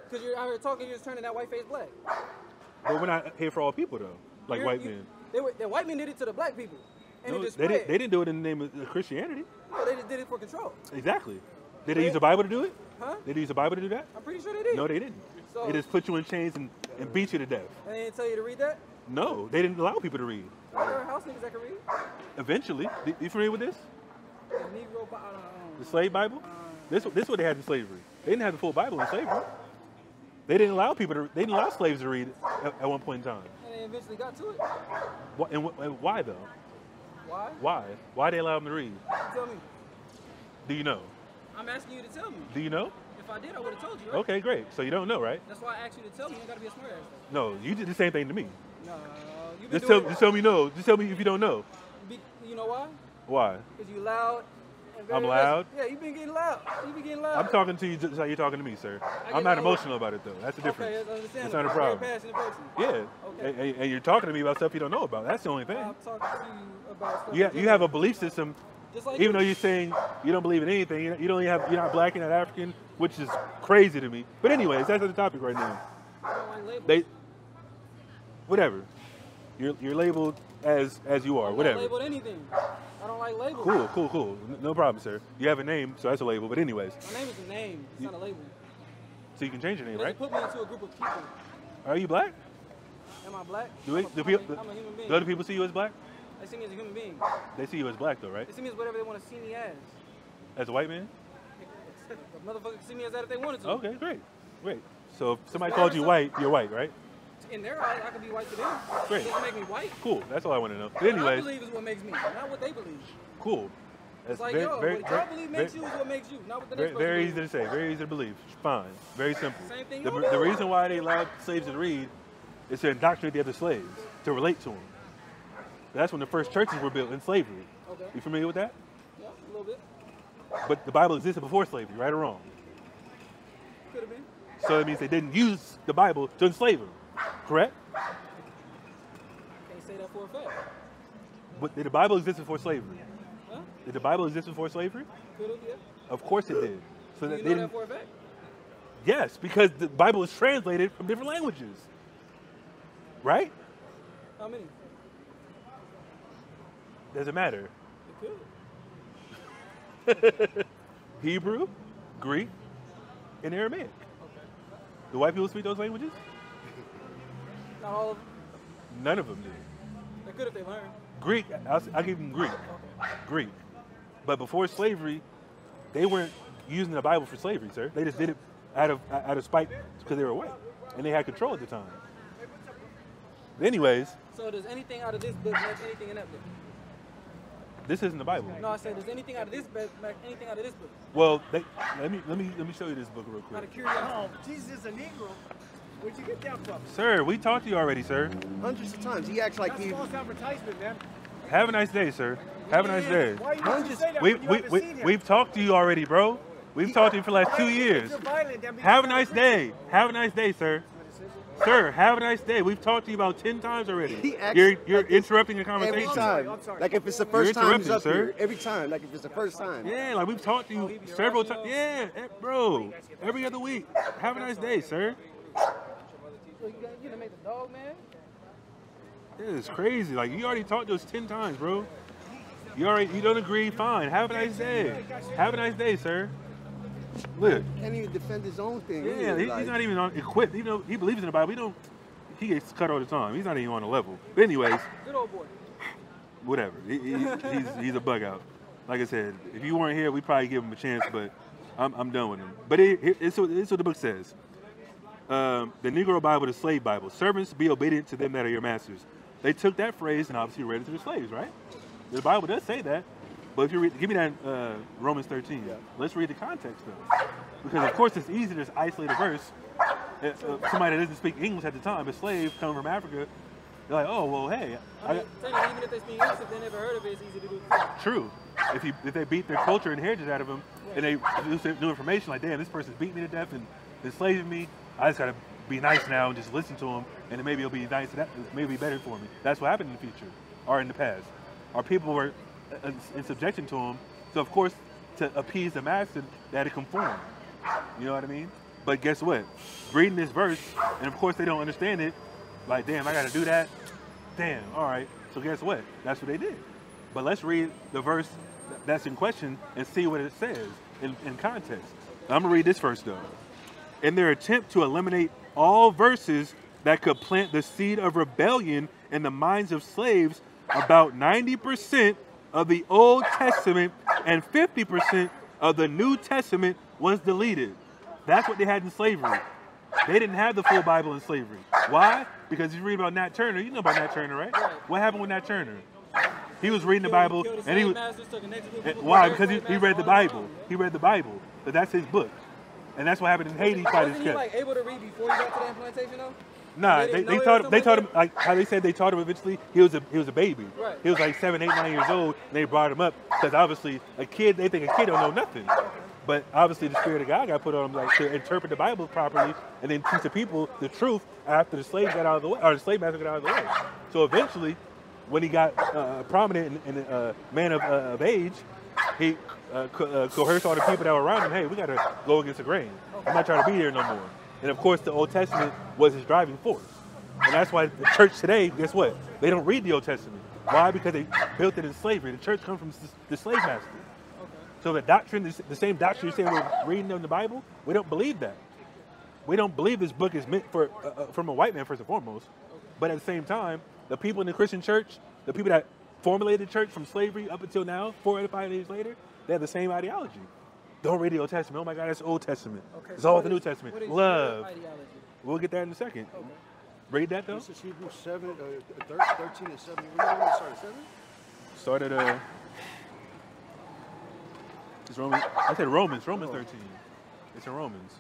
Speaker 3: Because you're out here talking, you're just turning that white face black.
Speaker 2: But we're not here for all people though, like white men.
Speaker 3: The white men did it to the black people. And
Speaker 2: No,
Speaker 3: it just
Speaker 2: they
Speaker 3: spread.
Speaker 2: didn't do it in the name of Christianity.
Speaker 3: No, they just did it for control.
Speaker 2: Exactly. Did they use the Bible to do it?
Speaker 3: Huh?
Speaker 2: Did they use the Bible to do that?
Speaker 3: I'm pretty sure they did.
Speaker 2: No, they didn't.
Speaker 3: So,
Speaker 2: They just put you in chains and beat you to death.
Speaker 3: And they didn't tell you to read that?
Speaker 2: No, they didn't allow people to read.
Speaker 3: There are house niggas that can read.
Speaker 2: Eventually, you familiar with this?
Speaker 3: The Negro,
Speaker 2: The slave Bible? This is what they had in slavery. They didn't have the full Bible in slavery. They didn't allow they didn't allow slaves to read at one point in time.
Speaker 3: and they eventually got to it.
Speaker 2: And why though?
Speaker 3: Why?
Speaker 2: Why? Why they allow them to read?
Speaker 3: Tell me.
Speaker 2: Do you know?
Speaker 3: I'm asking you to tell me.
Speaker 2: Do you know?
Speaker 3: If I did, I would have told you, right?
Speaker 2: Okay, great. So you don't know, right?
Speaker 3: That's why I asked you to tell me. You ain't got to be a smart ass.
Speaker 2: No, you did the same thing to me.
Speaker 3: No, you've been
Speaker 2: Just tell me no. Just tell me if you don't know.
Speaker 3: You know why?
Speaker 2: Why?
Speaker 3: Because you loud. And very
Speaker 2: I'm loud?
Speaker 3: aggressive. Yeah, you've been getting loud. You've been getting loud.
Speaker 2: I'm talking to you just how you're talking to me, sir. I'm not emotional about it though. That's the difference.
Speaker 3: Okay, that's understandable.
Speaker 2: That's not a problem.
Speaker 3: Very passionate person.
Speaker 2: Yeah.
Speaker 3: Okay.
Speaker 2: And you're talking to me about stuff you don't know about. That's the only thing.
Speaker 3: I'm talking to you about stuff.
Speaker 2: You have a belief system.
Speaker 3: Just like
Speaker 2: Even though you're saying you don't believe in anything, you're not black, you're not African, which is crazy to me. But anyways, that's the topic right now.
Speaker 3: I don't like labels.
Speaker 2: Whatever. You're labeled as you are.
Speaker 3: I'm
Speaker 2: Whatever.
Speaker 3: not labeled anything. I don't like labels.
Speaker 2: Cool. No problem, sir. You have a name, so that's a label. But anyways,
Speaker 3: My name is a name. It's not a label.
Speaker 2: so you can change your name,
Speaker 3: It
Speaker 2: right?
Speaker 3: put me into a group of people.
Speaker 2: Are you black?
Speaker 3: Am I black?
Speaker 2: Do
Speaker 3: I'm a human being.
Speaker 2: other people see you as black?
Speaker 3: They see me as a human being.
Speaker 2: They see you as black, though, right?
Speaker 3: They see me as whatever they want to see me as.
Speaker 2: As a white man?
Speaker 3: A motherfucker can see me as that if they wanted to.
Speaker 2: Okay, great. So if somebody called you white, you're white, right?
Speaker 3: In their eyes, I could be white to them.
Speaker 2: Great.
Speaker 3: Does it make me white?
Speaker 2: Cool. That's all I want to know. But
Speaker 3: What I
Speaker 2: anyways,
Speaker 3: believe is what makes me, not what they believe.
Speaker 2: cool.
Speaker 3: It's like, what y'all believe makes you is what makes you, not what the next person
Speaker 2: very
Speaker 3: believes.
Speaker 2: easy to say, very easy to believe. Fine. Very simple.
Speaker 3: Same thing
Speaker 2: The
Speaker 3: y'all do.
Speaker 2: reason why they allowed slaves to read is to indoctrinate the other slaves, to relate to them. That's when the first churches were built in slavery.
Speaker 3: Okay.
Speaker 2: You familiar with that?
Speaker 3: Yeah, a little bit.
Speaker 2: But the Bible existed before slavery, right or wrong?
Speaker 3: Could have been.
Speaker 2: So that means they didn't use the Bible to enslave them, correct?
Speaker 3: that for a fact.
Speaker 2: But did the Bible exist before slavery?
Speaker 3: Huh?
Speaker 2: Did the Bible exist before slavery?
Speaker 3: Could have, yeah.
Speaker 2: Of course it did. So
Speaker 3: Do
Speaker 2: that
Speaker 3: you
Speaker 2: they
Speaker 3: know that
Speaker 2: didn't.
Speaker 3: for a fact?
Speaker 2: Yes, because the Bible is translated from different languages. Right?
Speaker 3: How many?
Speaker 2: Doesn't matter.
Speaker 3: It could.
Speaker 2: Hebrew, Greek, and Aramaic.
Speaker 3: Okay.
Speaker 2: Do white people speak those languages?
Speaker 3: Not all of them.
Speaker 2: None of them do.
Speaker 3: They could if they learn.
Speaker 2: Greek, I'll give them Greek. Greek. But before slavery, they weren't using the Bible for slavery, sir. They just did it out of spite because they were white. And they had control at the time. Anyways.
Speaker 3: So does anything out of this book match anything in that book?
Speaker 2: This isn't the Bible.
Speaker 3: No, I said, does anything out of this book match anything out of this book?
Speaker 2: Well, let me show you this book real
Speaker 3: Out
Speaker 2: quick.
Speaker 3: of curiosity.
Speaker 5: Oh, Jesus is a Negro. Where'd you get that from?
Speaker 2: Sir, we talked to you already, sir.
Speaker 4: Hundreds of times. He acts like
Speaker 5: That's
Speaker 4: he.
Speaker 5: false advertisement, man.
Speaker 2: Have a nice day, sir. Have a nice day.
Speaker 5: Why you say that
Speaker 2: We,
Speaker 5: when you
Speaker 2: we,
Speaker 5: haven't
Speaker 2: we,
Speaker 5: seen him?
Speaker 2: we've talked to you already, bro. We've talked to you for the last 2 years.
Speaker 5: If you're violent, that means
Speaker 2: Have a
Speaker 5: you're
Speaker 2: nice
Speaker 5: not
Speaker 2: day. Have a nice day, sir. Sir, have a nice day. We've talked to you about 10 times already.
Speaker 4: He acts
Speaker 2: You're
Speaker 4: like
Speaker 2: interrupting the
Speaker 4: Every
Speaker 2: conversation.
Speaker 4: time.
Speaker 5: I'm sorry.
Speaker 4: Like if it's the
Speaker 2: You're
Speaker 4: first time he's
Speaker 2: interrupting,
Speaker 4: up
Speaker 2: sir.
Speaker 4: here. Every time. Like if it's the first time.
Speaker 2: Yeah, like we've talked to you several times. Yeah, bro. Every other week. Have a nice day, sir.
Speaker 3: So you done made the dog, man?
Speaker 2: This is crazy. Like you already talked to us 10 times, bro. You don't agree? Fine. Have a nice day. Have a nice day, sir. Look.
Speaker 4: Can't even defend his own thing.
Speaker 2: Yeah,
Speaker 4: either.
Speaker 2: he's not even equipped. Even though he believes in the Bible, he gets cut all the time. He's not even on the level. But anyways,
Speaker 3: Good old boy.
Speaker 2: whatever. He's a bug out. Like I said, if you weren't here, we'd probably give him a chance, but I'm done with him. But it's what the book says. The Negro Bible, the slave Bible. Servants, be obedient to them that are your masters. They took that phrase and obviously read it to the slaves, right? The Bible does say that. But if you read, give me that Romans 13. Yeah. Let's read the context though. Because of course it's easy to just isolate a verse. Somebody that doesn't speak English at the time, a slave coming from Africa, they're like, oh, well, hey.
Speaker 3: I mean, even if they speak English, if they never heard of it, it's easy to do too.
Speaker 2: True. If they beat their culture and heritage out of them, and they produce new information, like, damn, this person's beat me to death and enslaving me, I just got to be nice now and just listen to them, and then maybe it'll be nice, maybe be better for me. That's what happened in the future, or in the past. Our people were in subjection to them, so of course, to appease the master, they had to conform. You know what I mean? But guess what? Reading this verse, and of course they don't understand it, like, damn, I got to do that? Damn, all right. So guess what? That's what they did. But let's read the verse that's in question and see what it says in context. I'm going to read this verse, though. In their attempt to eliminate all verses that could plant the seed of rebellion in the minds of slaves, about 90% of the Old Testament and 50% of the New Testament was deleted. That's what they had in slavery. They didn't have the full Bible in slavery. Why? Because you read about Nat Turner. You know about Nat Turner, right? What happened with Nat Turner? He was reading the Bible, and he was... Why? Because he read the Bible. He read the Bible. But that's his book. And that's what happened in Haiti.
Speaker 3: Wasn't he like able to read before he got to the implantation though?
Speaker 2: Nah, they taught him like how they said they taught him eventually. He was a baby.
Speaker 3: Right.
Speaker 2: He was like 7, 8, 9 years old, and they brought him up because obviously they think a kid don't know nothing. But obviously the Spirit of God got put on him like to interpret the Bible properly and then teach the people the truth after the slaves got out of the way, or the slave master got out of the way. So eventually, when he got prominent and a man of age, he coerced all the people that were around him. Hey, we got to go against the grain. I'm not trying to be here no more. And of course, the Old Testament was his driving force. And that's why the church today, guess what? They don't read the Old Testament. Why? Because they built it in slavery. The church comes from the slave master. So the doctrine, the same doctrine you're saying we're reading in the Bible, we don't believe that. We don't believe this book is meant for from a white man first and foremost. But at the same time, the people in the Christian church, the people that formulated the church from slavery up until now, 4 or 5 years later, they have the same ideology. Don't read the Old Testament. Oh my God, that's Old Testament. Okay, it's all the New Testament. Love. We'll get that in a second. Okay. Read that though.
Speaker 4: This is Hebrews 7, 13 and 7. When start at 7?
Speaker 2: Started it's Romans. I said Romans. Romans 13. It's in Romans.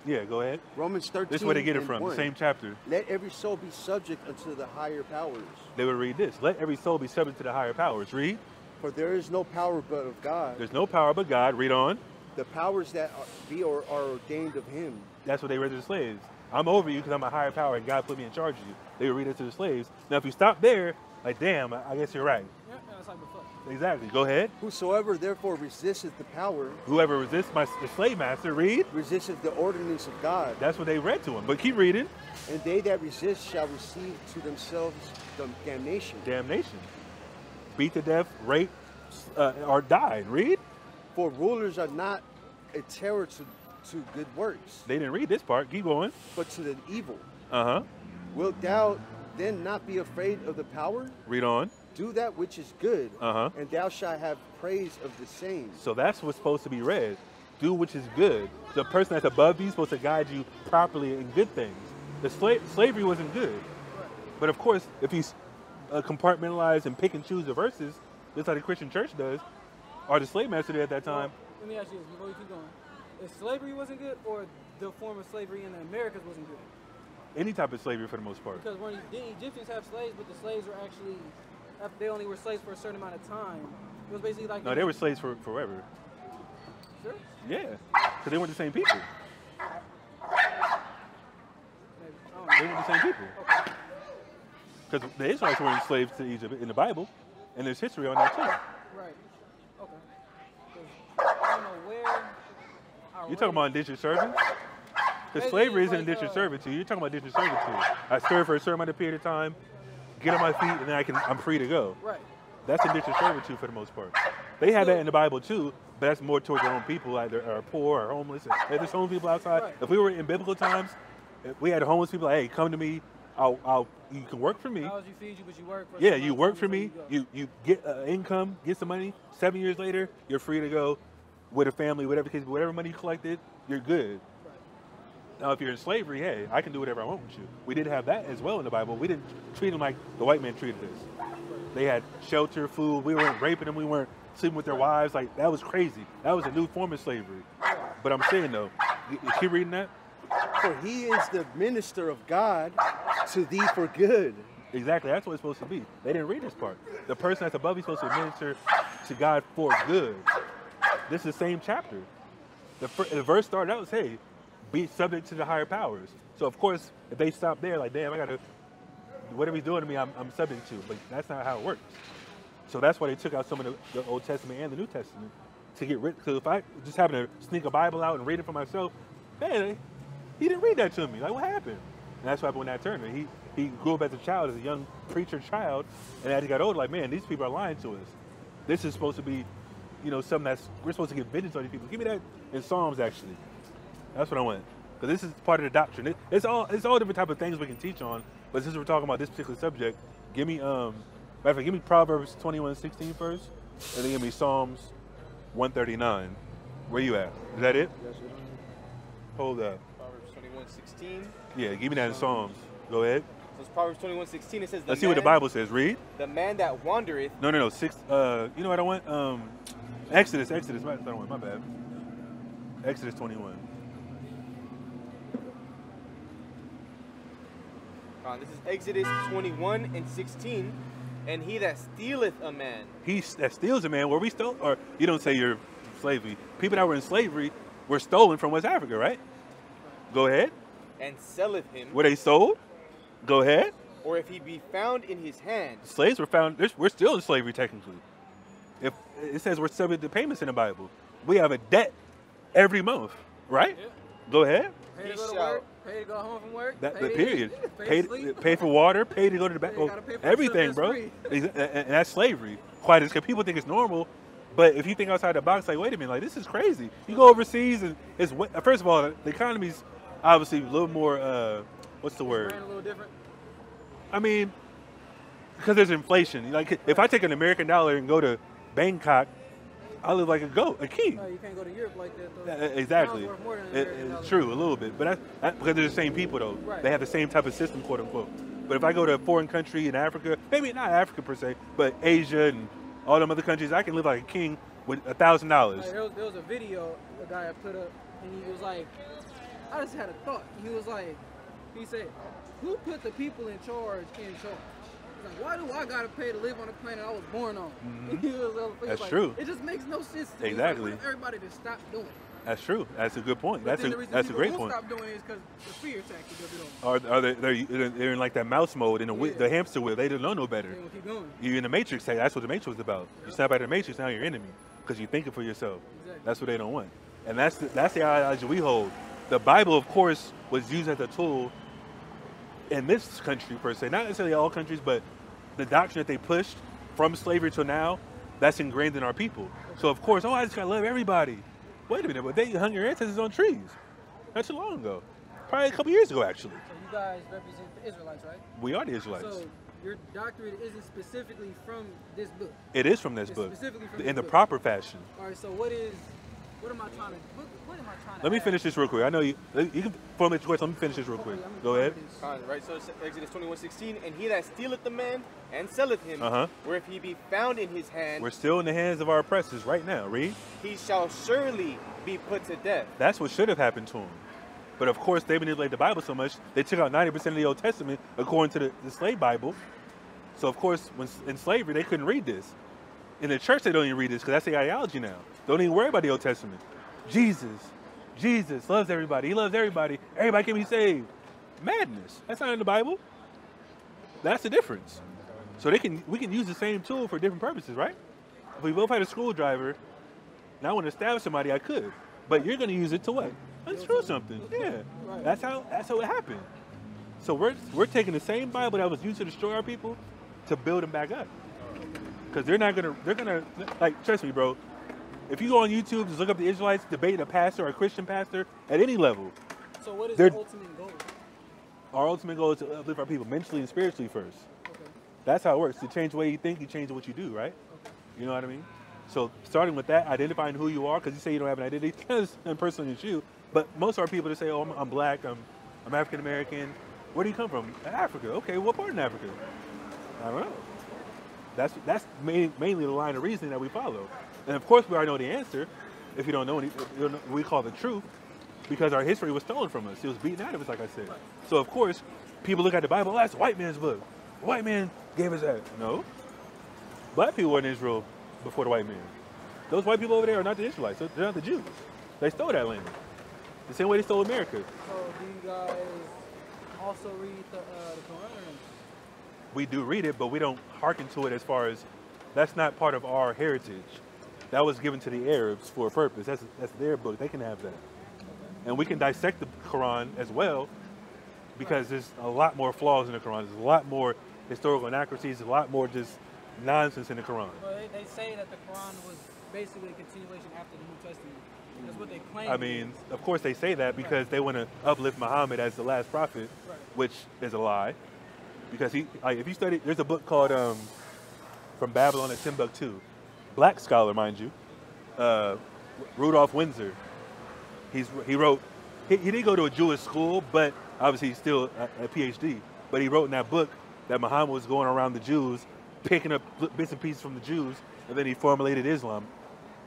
Speaker 2: Yeah, go ahead.
Speaker 4: Romans 13.
Speaker 2: This is where they get it from.
Speaker 4: 1.
Speaker 2: The same chapter.
Speaker 4: Let every soul be subject unto the higher powers.
Speaker 2: They would read this. Let every soul be subject to the higher powers. Read.
Speaker 4: For there is no power but of God.
Speaker 2: There's no power but God. Read on.
Speaker 4: The powers that are ordained of him.
Speaker 2: That's what they read to the slaves. I'm over you because I'm a higher power and God put me in charge of you. They would read it to the slaves. Now, if you stop there, like, damn, I guess you're right.
Speaker 3: Yeah, it's like, but fuck.
Speaker 2: Exactly. Go ahead.
Speaker 4: Whosoever therefore resisteth the power,
Speaker 2: Whoever resists the slave master, read.
Speaker 4: resisteth the ordinance of God.
Speaker 2: That's what they read to him. But keep reading.
Speaker 4: And they that resist shall receive to themselves damnation.
Speaker 2: Damnation. Beat to death, rape, or died. Read.
Speaker 4: For rulers are not a terror to good works,
Speaker 2: They didn't read this part. Keep going.
Speaker 4: but to the evil.
Speaker 2: Uh-huh.
Speaker 4: Wilt thou then not be afraid of the power?
Speaker 2: Read on.
Speaker 4: Do that which is good,
Speaker 2: Uh-huh.
Speaker 4: and thou shalt have praise of the same.
Speaker 2: So that's what's supposed to be read. Do which is good. The person that's above you is supposed to guide you properly in good things. The slavery wasn't good. But of course, if he's compartmentalized and pick and choose the verses, just like the Christian church does, or the slave master did at that time.
Speaker 3: Let me ask you this before we keep going. If slavery wasn't good, or the form of slavery in the Americas wasn't good?
Speaker 2: Any type of slavery for the most part.
Speaker 3: Because when the Egyptians have slaves, but the slaves were actually, they only were slaves for a certain amount of time. It was basically like...
Speaker 2: No, they were slaves for forever.
Speaker 3: Sure?
Speaker 2: Yeah, because they weren't the same people.
Speaker 3: Maybe.
Speaker 2: They weren't the same people.
Speaker 3: Okay.
Speaker 2: Because the Israelites were enslaved to Egypt in the Bible, and there's history on that too.
Speaker 3: Right. Okay. 'Cause I don't know where...
Speaker 2: You're talking about indentured servants? Because slavery isn't indentured servitude. You're talking about indentured servitude. I serve for a certain amount of period of time, get on my feet, and then I'm free to go.
Speaker 3: Right.
Speaker 2: That's indentured servitude for the most part. They have that in the Bible too, but that's more towards their own people, either are poor or homeless. There's homeless people outside.
Speaker 3: Right.
Speaker 2: If we were in biblical times, if we had homeless people, hey, come to me. You can work for me.
Speaker 3: How would you feed you, but you work for...
Speaker 2: Yeah, you work for
Speaker 3: somebody
Speaker 2: me. You get income, get some money. 7 years later, you're free to go with a family, whatever case, whatever money you collected, you're good.
Speaker 3: Right.
Speaker 2: Now, if you're in slavery, hey, I can do whatever I want with you. We did have that as well in the Bible. We didn't treat them like the white man treated us. They had shelter, food. We weren't raping them. We weren't sleeping with their wives. Like, that was crazy. That was a new form of slavery. But I'm saying, though, you keep reading that?
Speaker 4: For he is the minister of God to thee for good.
Speaker 2: Exactly. That's what it's supposed to be. They didn't read this part. The person that's above you is supposed to minister to God for good. This is the same chapter. The verse started out as, hey, be subject to the higher powers. So, of course, if they stop there, like, damn, I got to, whatever he's doing to me, I'm subject to. But that's not how it works. So that's why they took out some of the Old Testament and the New Testament to get rid. Because if I just happen to sneak a Bible out and read it for myself, man, he didn't read that to me. Like, what happened? And that's what happened when that turned. He grew up as a child, as a young preacher child, and as he got older, like, man, these people are lying to us. This is supposed to be, something we're supposed to get vengeance on these people. Give me that in Psalms, actually. That's what I want. Because this is part of the doctrine. It's all different type of things we can teach on, but since we're talking about this particular subject, give me, matter of fact, give me Proverbs 21:16 first, and then give me Psalms 139. Where you at? Is that it?
Speaker 4: Yes, sir.
Speaker 2: Hold up.
Speaker 6: Proverbs 21:16.
Speaker 2: Yeah, give me that in Psalms. Go ahead.
Speaker 6: So it's Proverbs 21:16. It says,
Speaker 2: Let's see what the Bible says. Read.
Speaker 6: The man that wandereth.
Speaker 2: No. 6. You know what I want? Exodus. I don't want. My bad. Exodus 21.
Speaker 6: This is Exodus 21:16. And he that stealeth a man.
Speaker 2: That steals a man. Were we stole? Or you don't say you're slavery. People that were in slavery were stolen from West Africa, right? Go ahead.
Speaker 6: And selleth him.
Speaker 2: Were they sold? Go ahead.
Speaker 6: Or if he be found in his hand.
Speaker 2: Slaves were found. We're still in slavery technically. If it says we're subject to payments in the Bible, we have a debt every month, right?
Speaker 3: Yeah.
Speaker 2: Go ahead.
Speaker 3: Pay to go to work, pay to go home from work.
Speaker 2: The
Speaker 3: pay to
Speaker 2: period.
Speaker 3: eat, pay to sleep.
Speaker 2: Pay for water, pay to go to the back.
Speaker 3: You gotta pay for
Speaker 2: Everything,
Speaker 3: stuff
Speaker 2: bro.
Speaker 3: that's
Speaker 2: And that's slavery. Quite as because people think it's normal, but if you think outside the box, like, wait a minute, like, this is crazy. You go overseas and it's first of all, the economy's obviously a little more. What's the word?
Speaker 3: Ran a little different.
Speaker 2: I mean, because there's inflation. Like, if I take an American dollar and go to Bangkok, I live like a king.
Speaker 3: You can't go to Europe like that, though.
Speaker 2: Exactly.
Speaker 3: Pounds worth more than an American dollar.
Speaker 2: It's true, a little bit. But that's because they're the same people, though.
Speaker 3: Right.
Speaker 2: They have the same type of system, quote unquote. But if I go to a foreign country in Africa, maybe not Africa per se, but Asia and all them other countries, I can live like a king with $1,000.
Speaker 3: Like, there was a video a guy had put up, and he was like, I just had a thought. He said, who put the people in charge in charge? He's like, why do I gotta pay to live on the planet I was born on?
Speaker 2: Mm-hmm.
Speaker 3: He was
Speaker 2: That's
Speaker 3: like,
Speaker 2: true.
Speaker 3: It just makes no sense to me.
Speaker 2: Exactly.
Speaker 3: Like, what if everybody just stopped doing it?
Speaker 2: That's true. That's a good point.
Speaker 3: But
Speaker 2: That's
Speaker 3: then
Speaker 2: a
Speaker 3: the reason
Speaker 2: that's a
Speaker 3: people
Speaker 2: great
Speaker 3: won't
Speaker 2: point.
Speaker 3: stop doing it is because the fear tactic of it all.
Speaker 2: Are they're in like that mouse mode in the
Speaker 3: Yeah.
Speaker 2: the hamster wheel. They don't know no better.
Speaker 3: They will keep going.
Speaker 2: You in the Matrix. Say that's what the Matrix is about. You snap out of the Matrix, now you're enemy because you're thinking for yourself.
Speaker 3: Exactly.
Speaker 2: That's what they don't want, and that's the ideology we hold. The Bible, of course, was used as a tool in this country per se, not necessarily all countries, but the doctrine that they pushed from slavery to now, that's ingrained in our people. So of course, I just gotta love everybody. Wait a minute, but they hung your ancestors on trees not too long ago, probably a couple years ago actually.
Speaker 3: So you guys represent the Israelites, right?
Speaker 2: We are the Israelites.
Speaker 3: So your doctrine isn't specifically from this book.
Speaker 2: It is from this
Speaker 3: It's
Speaker 2: book,
Speaker 3: specifically from
Speaker 2: in
Speaker 3: this
Speaker 2: the
Speaker 3: book.
Speaker 2: proper fashion.
Speaker 3: All right. So what am I trying to? What am I trying to?
Speaker 2: Let me
Speaker 3: add?
Speaker 2: finish this real quick. I know you can formulate your question. Let me finish this real quick. Go ahead.
Speaker 6: Right, so it's Exodus 21:16, and he that stealeth the man and selleth him, where if he be found in his hand,
Speaker 2: We're still in the hands of our oppressors right now. Read.
Speaker 6: he shall surely be put to death.
Speaker 2: That's what should have happened to him. But of course, they manipulated the Bible so much, they took out 90% of the Old Testament according to the slave Bible. So of course, when in slavery, they couldn't read this. In the church, they don't even read this because that's the ideology now. Don't even worry about the Old Testament. Jesus loves everybody. He loves everybody. Everybody can be saved. Madness. That's not in the Bible. That's the difference. So we can use the same tool for different purposes, right? If we both had a screwdriver, now I want to stab somebody, I could. But you're going to use it to what? Unscrew something. Yeah. That's how it happened. So we're taking the same Bible that was used to destroy our people to build them back up. Because they're gonna like, trust me, bro. If you go on YouTube, just look up the Israelites debating a pastor or a Christian pastor at any level.
Speaker 3: So what is
Speaker 2: They're-
Speaker 3: the ultimate goal?
Speaker 2: Our ultimate goal is to uplift our people mentally and spiritually first.
Speaker 3: Okay.
Speaker 2: That's how it works. To change the way you think, you change what you do, right? You know what I mean? So starting with that, identifying who you are, because you say you don't have an identity, it's kind of impersonal as you. But most of our people, they say, oh, I'm black, I'm African American. Where do you come from? Africa. Okay, what part in Africa? I don't know. That's mainly the line of reasoning that we follow. And of course, we already know the answer. If you don't know, we call the truth, because our history was stolen from us. It was beaten out of us, like I said. So of course, people look at the Bible, oh, that's the white man's book. The white man gave us that. No. Black people were in Israel before the white man. Those white people over there are not the Israelites. They're not the Jews. They stole that land. The same way they stole America.
Speaker 3: So do you guys also read the Quran or no?
Speaker 2: We do read it, but we don't hearken to it as far as that's not part of our heritage. That was given to the Arabs for a purpose. That's their book. They can have that. And we can dissect the Quran as well, because there's a lot more flaws in the Quran. There's a lot more historical inaccuracies, a lot more just nonsense in the Quran.
Speaker 3: Well, they say that the Quran was basically a continuation after the New Testament. That's what they claim.
Speaker 2: I mean, of course they say that because they want to uplift Muhammad as the last prophet, which is a lie. Because if you study, there's a book called From Babylon to Timbuktu. Black scholar, mind you, Rudolph Windsor. He wrote. He didn't go to a Jewish school, but obviously he's still a PhD. But he wrote in that book that Muhammad was going around the Jews, picking up bits and pieces from the Jews, and then he formulated Islam,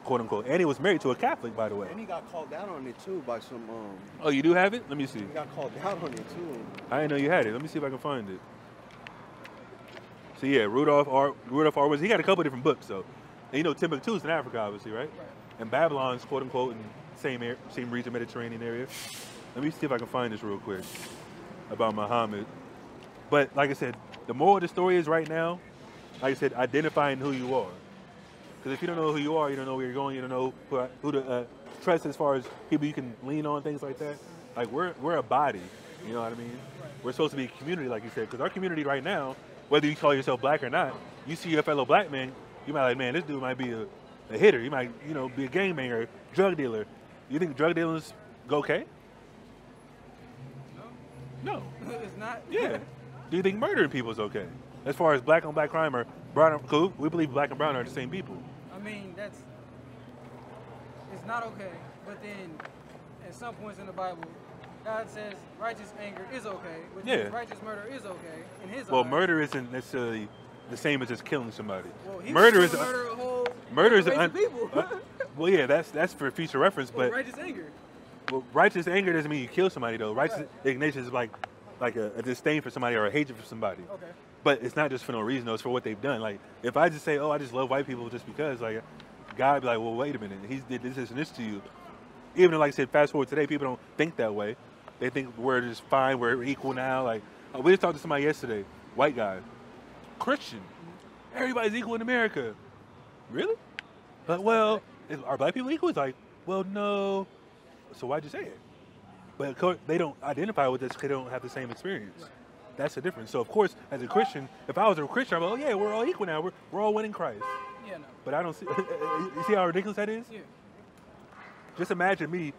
Speaker 2: quote unquote. And he was married to a Catholic, by the way.
Speaker 4: And he got called down on it too by some.
Speaker 2: Oh, you do have it? Let me see.
Speaker 4: He got called down on it too.
Speaker 2: I didn't know you had it. Let me see if I can find it. So yeah, Rudolph R. Windsor. He got a couple of different books, so. And you know Timbuktu's in Africa, obviously, right? And Babylon's, quote unquote, in the same region, Mediterranean area. Let me see if I can find this real quick about Muhammad. But like I said, the moral of the story is right now, like I said, identifying who you are. Because if you don't know who you are, you don't know where you're going, you don't know who to trust as far as people you can lean on, things like that. Like we're a body, you know what I mean? We're supposed to be a community, like you said, because our community right now, whether you call yourself black or not, you see your fellow black man, you might like, man, this dude might be a hitter. He might, be a gangbanger, drug dealer. You think drug dealers go okay? No.
Speaker 3: It's not.
Speaker 2: Yeah. Do you think murdering people is okay? As far as black on black crime or brown, because we believe black and brown are the same people.
Speaker 3: I mean, it's not okay. But then, at some points in the Bible, God says righteous anger is okay, which means righteous murder is okay in His eyes.
Speaker 2: Well, murder isn't necessarily the same as just killing somebody.
Speaker 3: Well, he
Speaker 2: murder
Speaker 3: was
Speaker 2: is
Speaker 3: gonna murder a whole
Speaker 2: murder is
Speaker 3: race of people.
Speaker 2: well, yeah, that's for future reference.
Speaker 3: Well,
Speaker 2: but
Speaker 3: righteous anger.
Speaker 2: Well, righteous anger doesn't mean you kill somebody though. Righteous indignation is like a disdain for somebody or a hatred for somebody.
Speaker 3: Okay.
Speaker 2: But it's not just for no reason though. It's for what they've done. Like if I just say, oh, I just love white people just because, like God be like, well, wait a minute, he did this and this to you. Even though, like I said, fast forward today, people don't think that way. They think we're just fine, we're equal now. Like, we just talked to somebody yesterday, white guy, Christian. Everybody's equal in America. Really? But, well, are black people equal? It's like, well, no. So why'd you say it? But of course, they don't identify with this because they don't have the same experience. Right. That's the difference. So, of course, as a Christian, if I was a Christian, I'm like, oh, yeah, we're all equal now. We're all one in Christ.
Speaker 3: Yeah, no.
Speaker 2: But I don't see, you see how ridiculous that is?
Speaker 3: Yeah.
Speaker 2: Just imagine me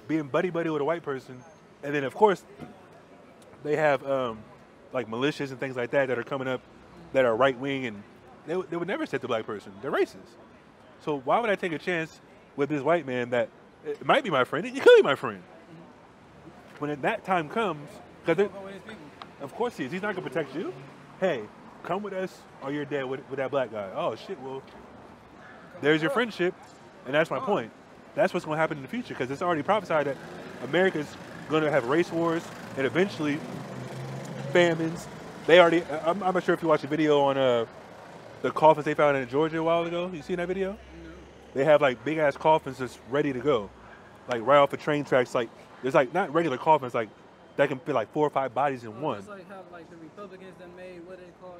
Speaker 2: being buddy-buddy with a white person, and then, of course, they have, like, militias and things like that that are coming up that are right-wing, and they would never set the black person. They're racist. So why would I take a chance with this white man that it might be my friend? It could be my friend. When that time comes, because of course he is. He's not going to protect you. Hey, come with us or you're dead with that black guy. Oh, shit, well, there's your friendship, and that's my point. That's what's going to happen in the future, because it's already prophesied that America's going to have race wars and eventually famines. They already, I'm not sure if you watched a video on the coffins they found in Georgia a while ago. You seen that video? No. They have like big ass coffins just ready to go. Like right off the train tracks, like there's like not regular coffins, like that can fit like 4 or 5 bodies in one.
Speaker 3: It's like how like the Republicans that made what they call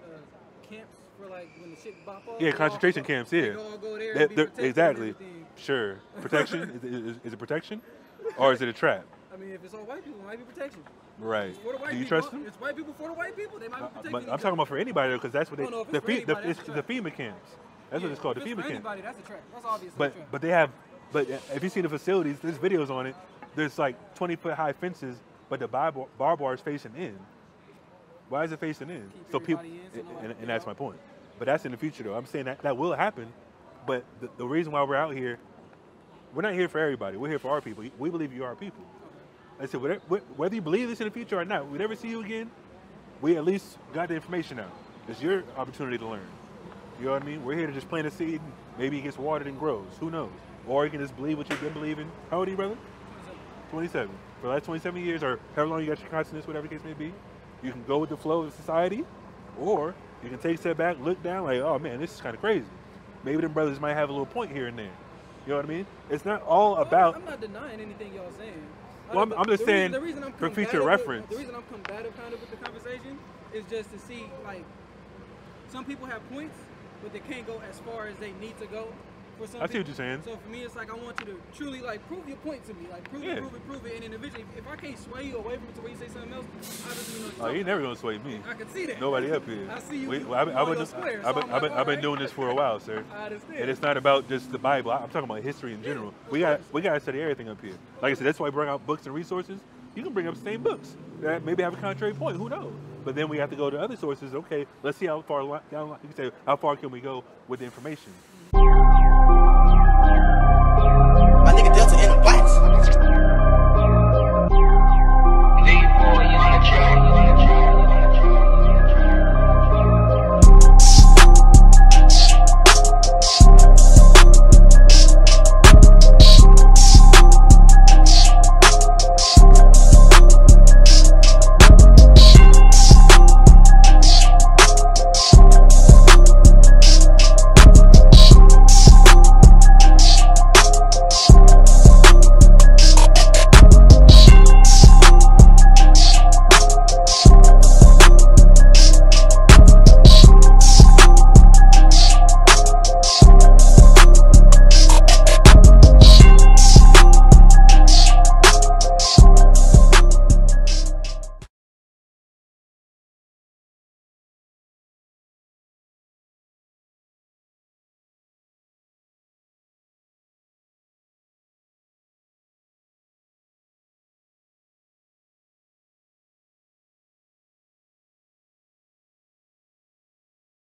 Speaker 3: camps for like when the shit bop off.
Speaker 2: Yeah, concentration camps, yeah.
Speaker 3: They all go there and be protected
Speaker 2: exactly. Sure. Protection? Is it protection? Or is it a trap?
Speaker 3: I mean, if it's all white people, it might be protection.
Speaker 2: Right.
Speaker 3: For the white
Speaker 2: Do you
Speaker 3: people,
Speaker 2: trust them?
Speaker 3: It's white people for the white people. They might be protecting.
Speaker 2: But I'm talking about for anybody though, because that's what they.
Speaker 3: No,
Speaker 2: the FEMA camps. That's what it's called. The FEMA camps.
Speaker 3: Anybody, that's a trap. That's obviously a trap.
Speaker 2: But they have. But if you see the facilities, there's videos on it. There's like 20-foot high fences, but the barbed wire is facing in. Why is it facing in? So people, and that's my point. But that's in the future though. I'm saying that will happen. But the reason why we're out here, we're not here for everybody. We're here for our people. We believe you are our people. I said, whether you believe this in the future or not, we never see you again, we at least got the information out. It's your opportunity to learn. You know what I mean? We're here to just plant a seed, maybe it gets watered and grows. Who knows? Or you can just believe what you've been believing. How old are you, brother? 27. For the last 27 years, or however long you got your consciousness, whatever the case may be, you can go with the flow of society, or you can take a step back, look down, like, oh man, this is kind of crazy. Maybe them brothers might have a little point here and there. You know what I mean? It's not all about...
Speaker 3: I'm not denying anything y'all saying.
Speaker 2: Well, I'm just saying for future reference.
Speaker 3: The reason I'm combative kind of with the conversation is just to see, like, some people have points, but they can't go as far as they need to go. For some
Speaker 2: I see what you're saying.
Speaker 3: So for me, it's like I want you to truly, like, prove your point to me. Like, prove it, and then eventually, if I can't sway you away from it to where you say something else, obviously you know.
Speaker 2: Oh, you're never going to sway me.
Speaker 3: I can see that.
Speaker 2: Nobody up here.
Speaker 3: I see you.
Speaker 2: I've been doing this for a while, sir.
Speaker 3: I understand.
Speaker 2: And it's not about just the Bible. I'm talking about history in general. We got to study everything up here. Like I said, that's why we bring out books and resources. You can bring up the same books that maybe have a contrary point. Who knows? But then we have to go to other sources. Okay, let's see how far down. You can say, how far can we go with the information?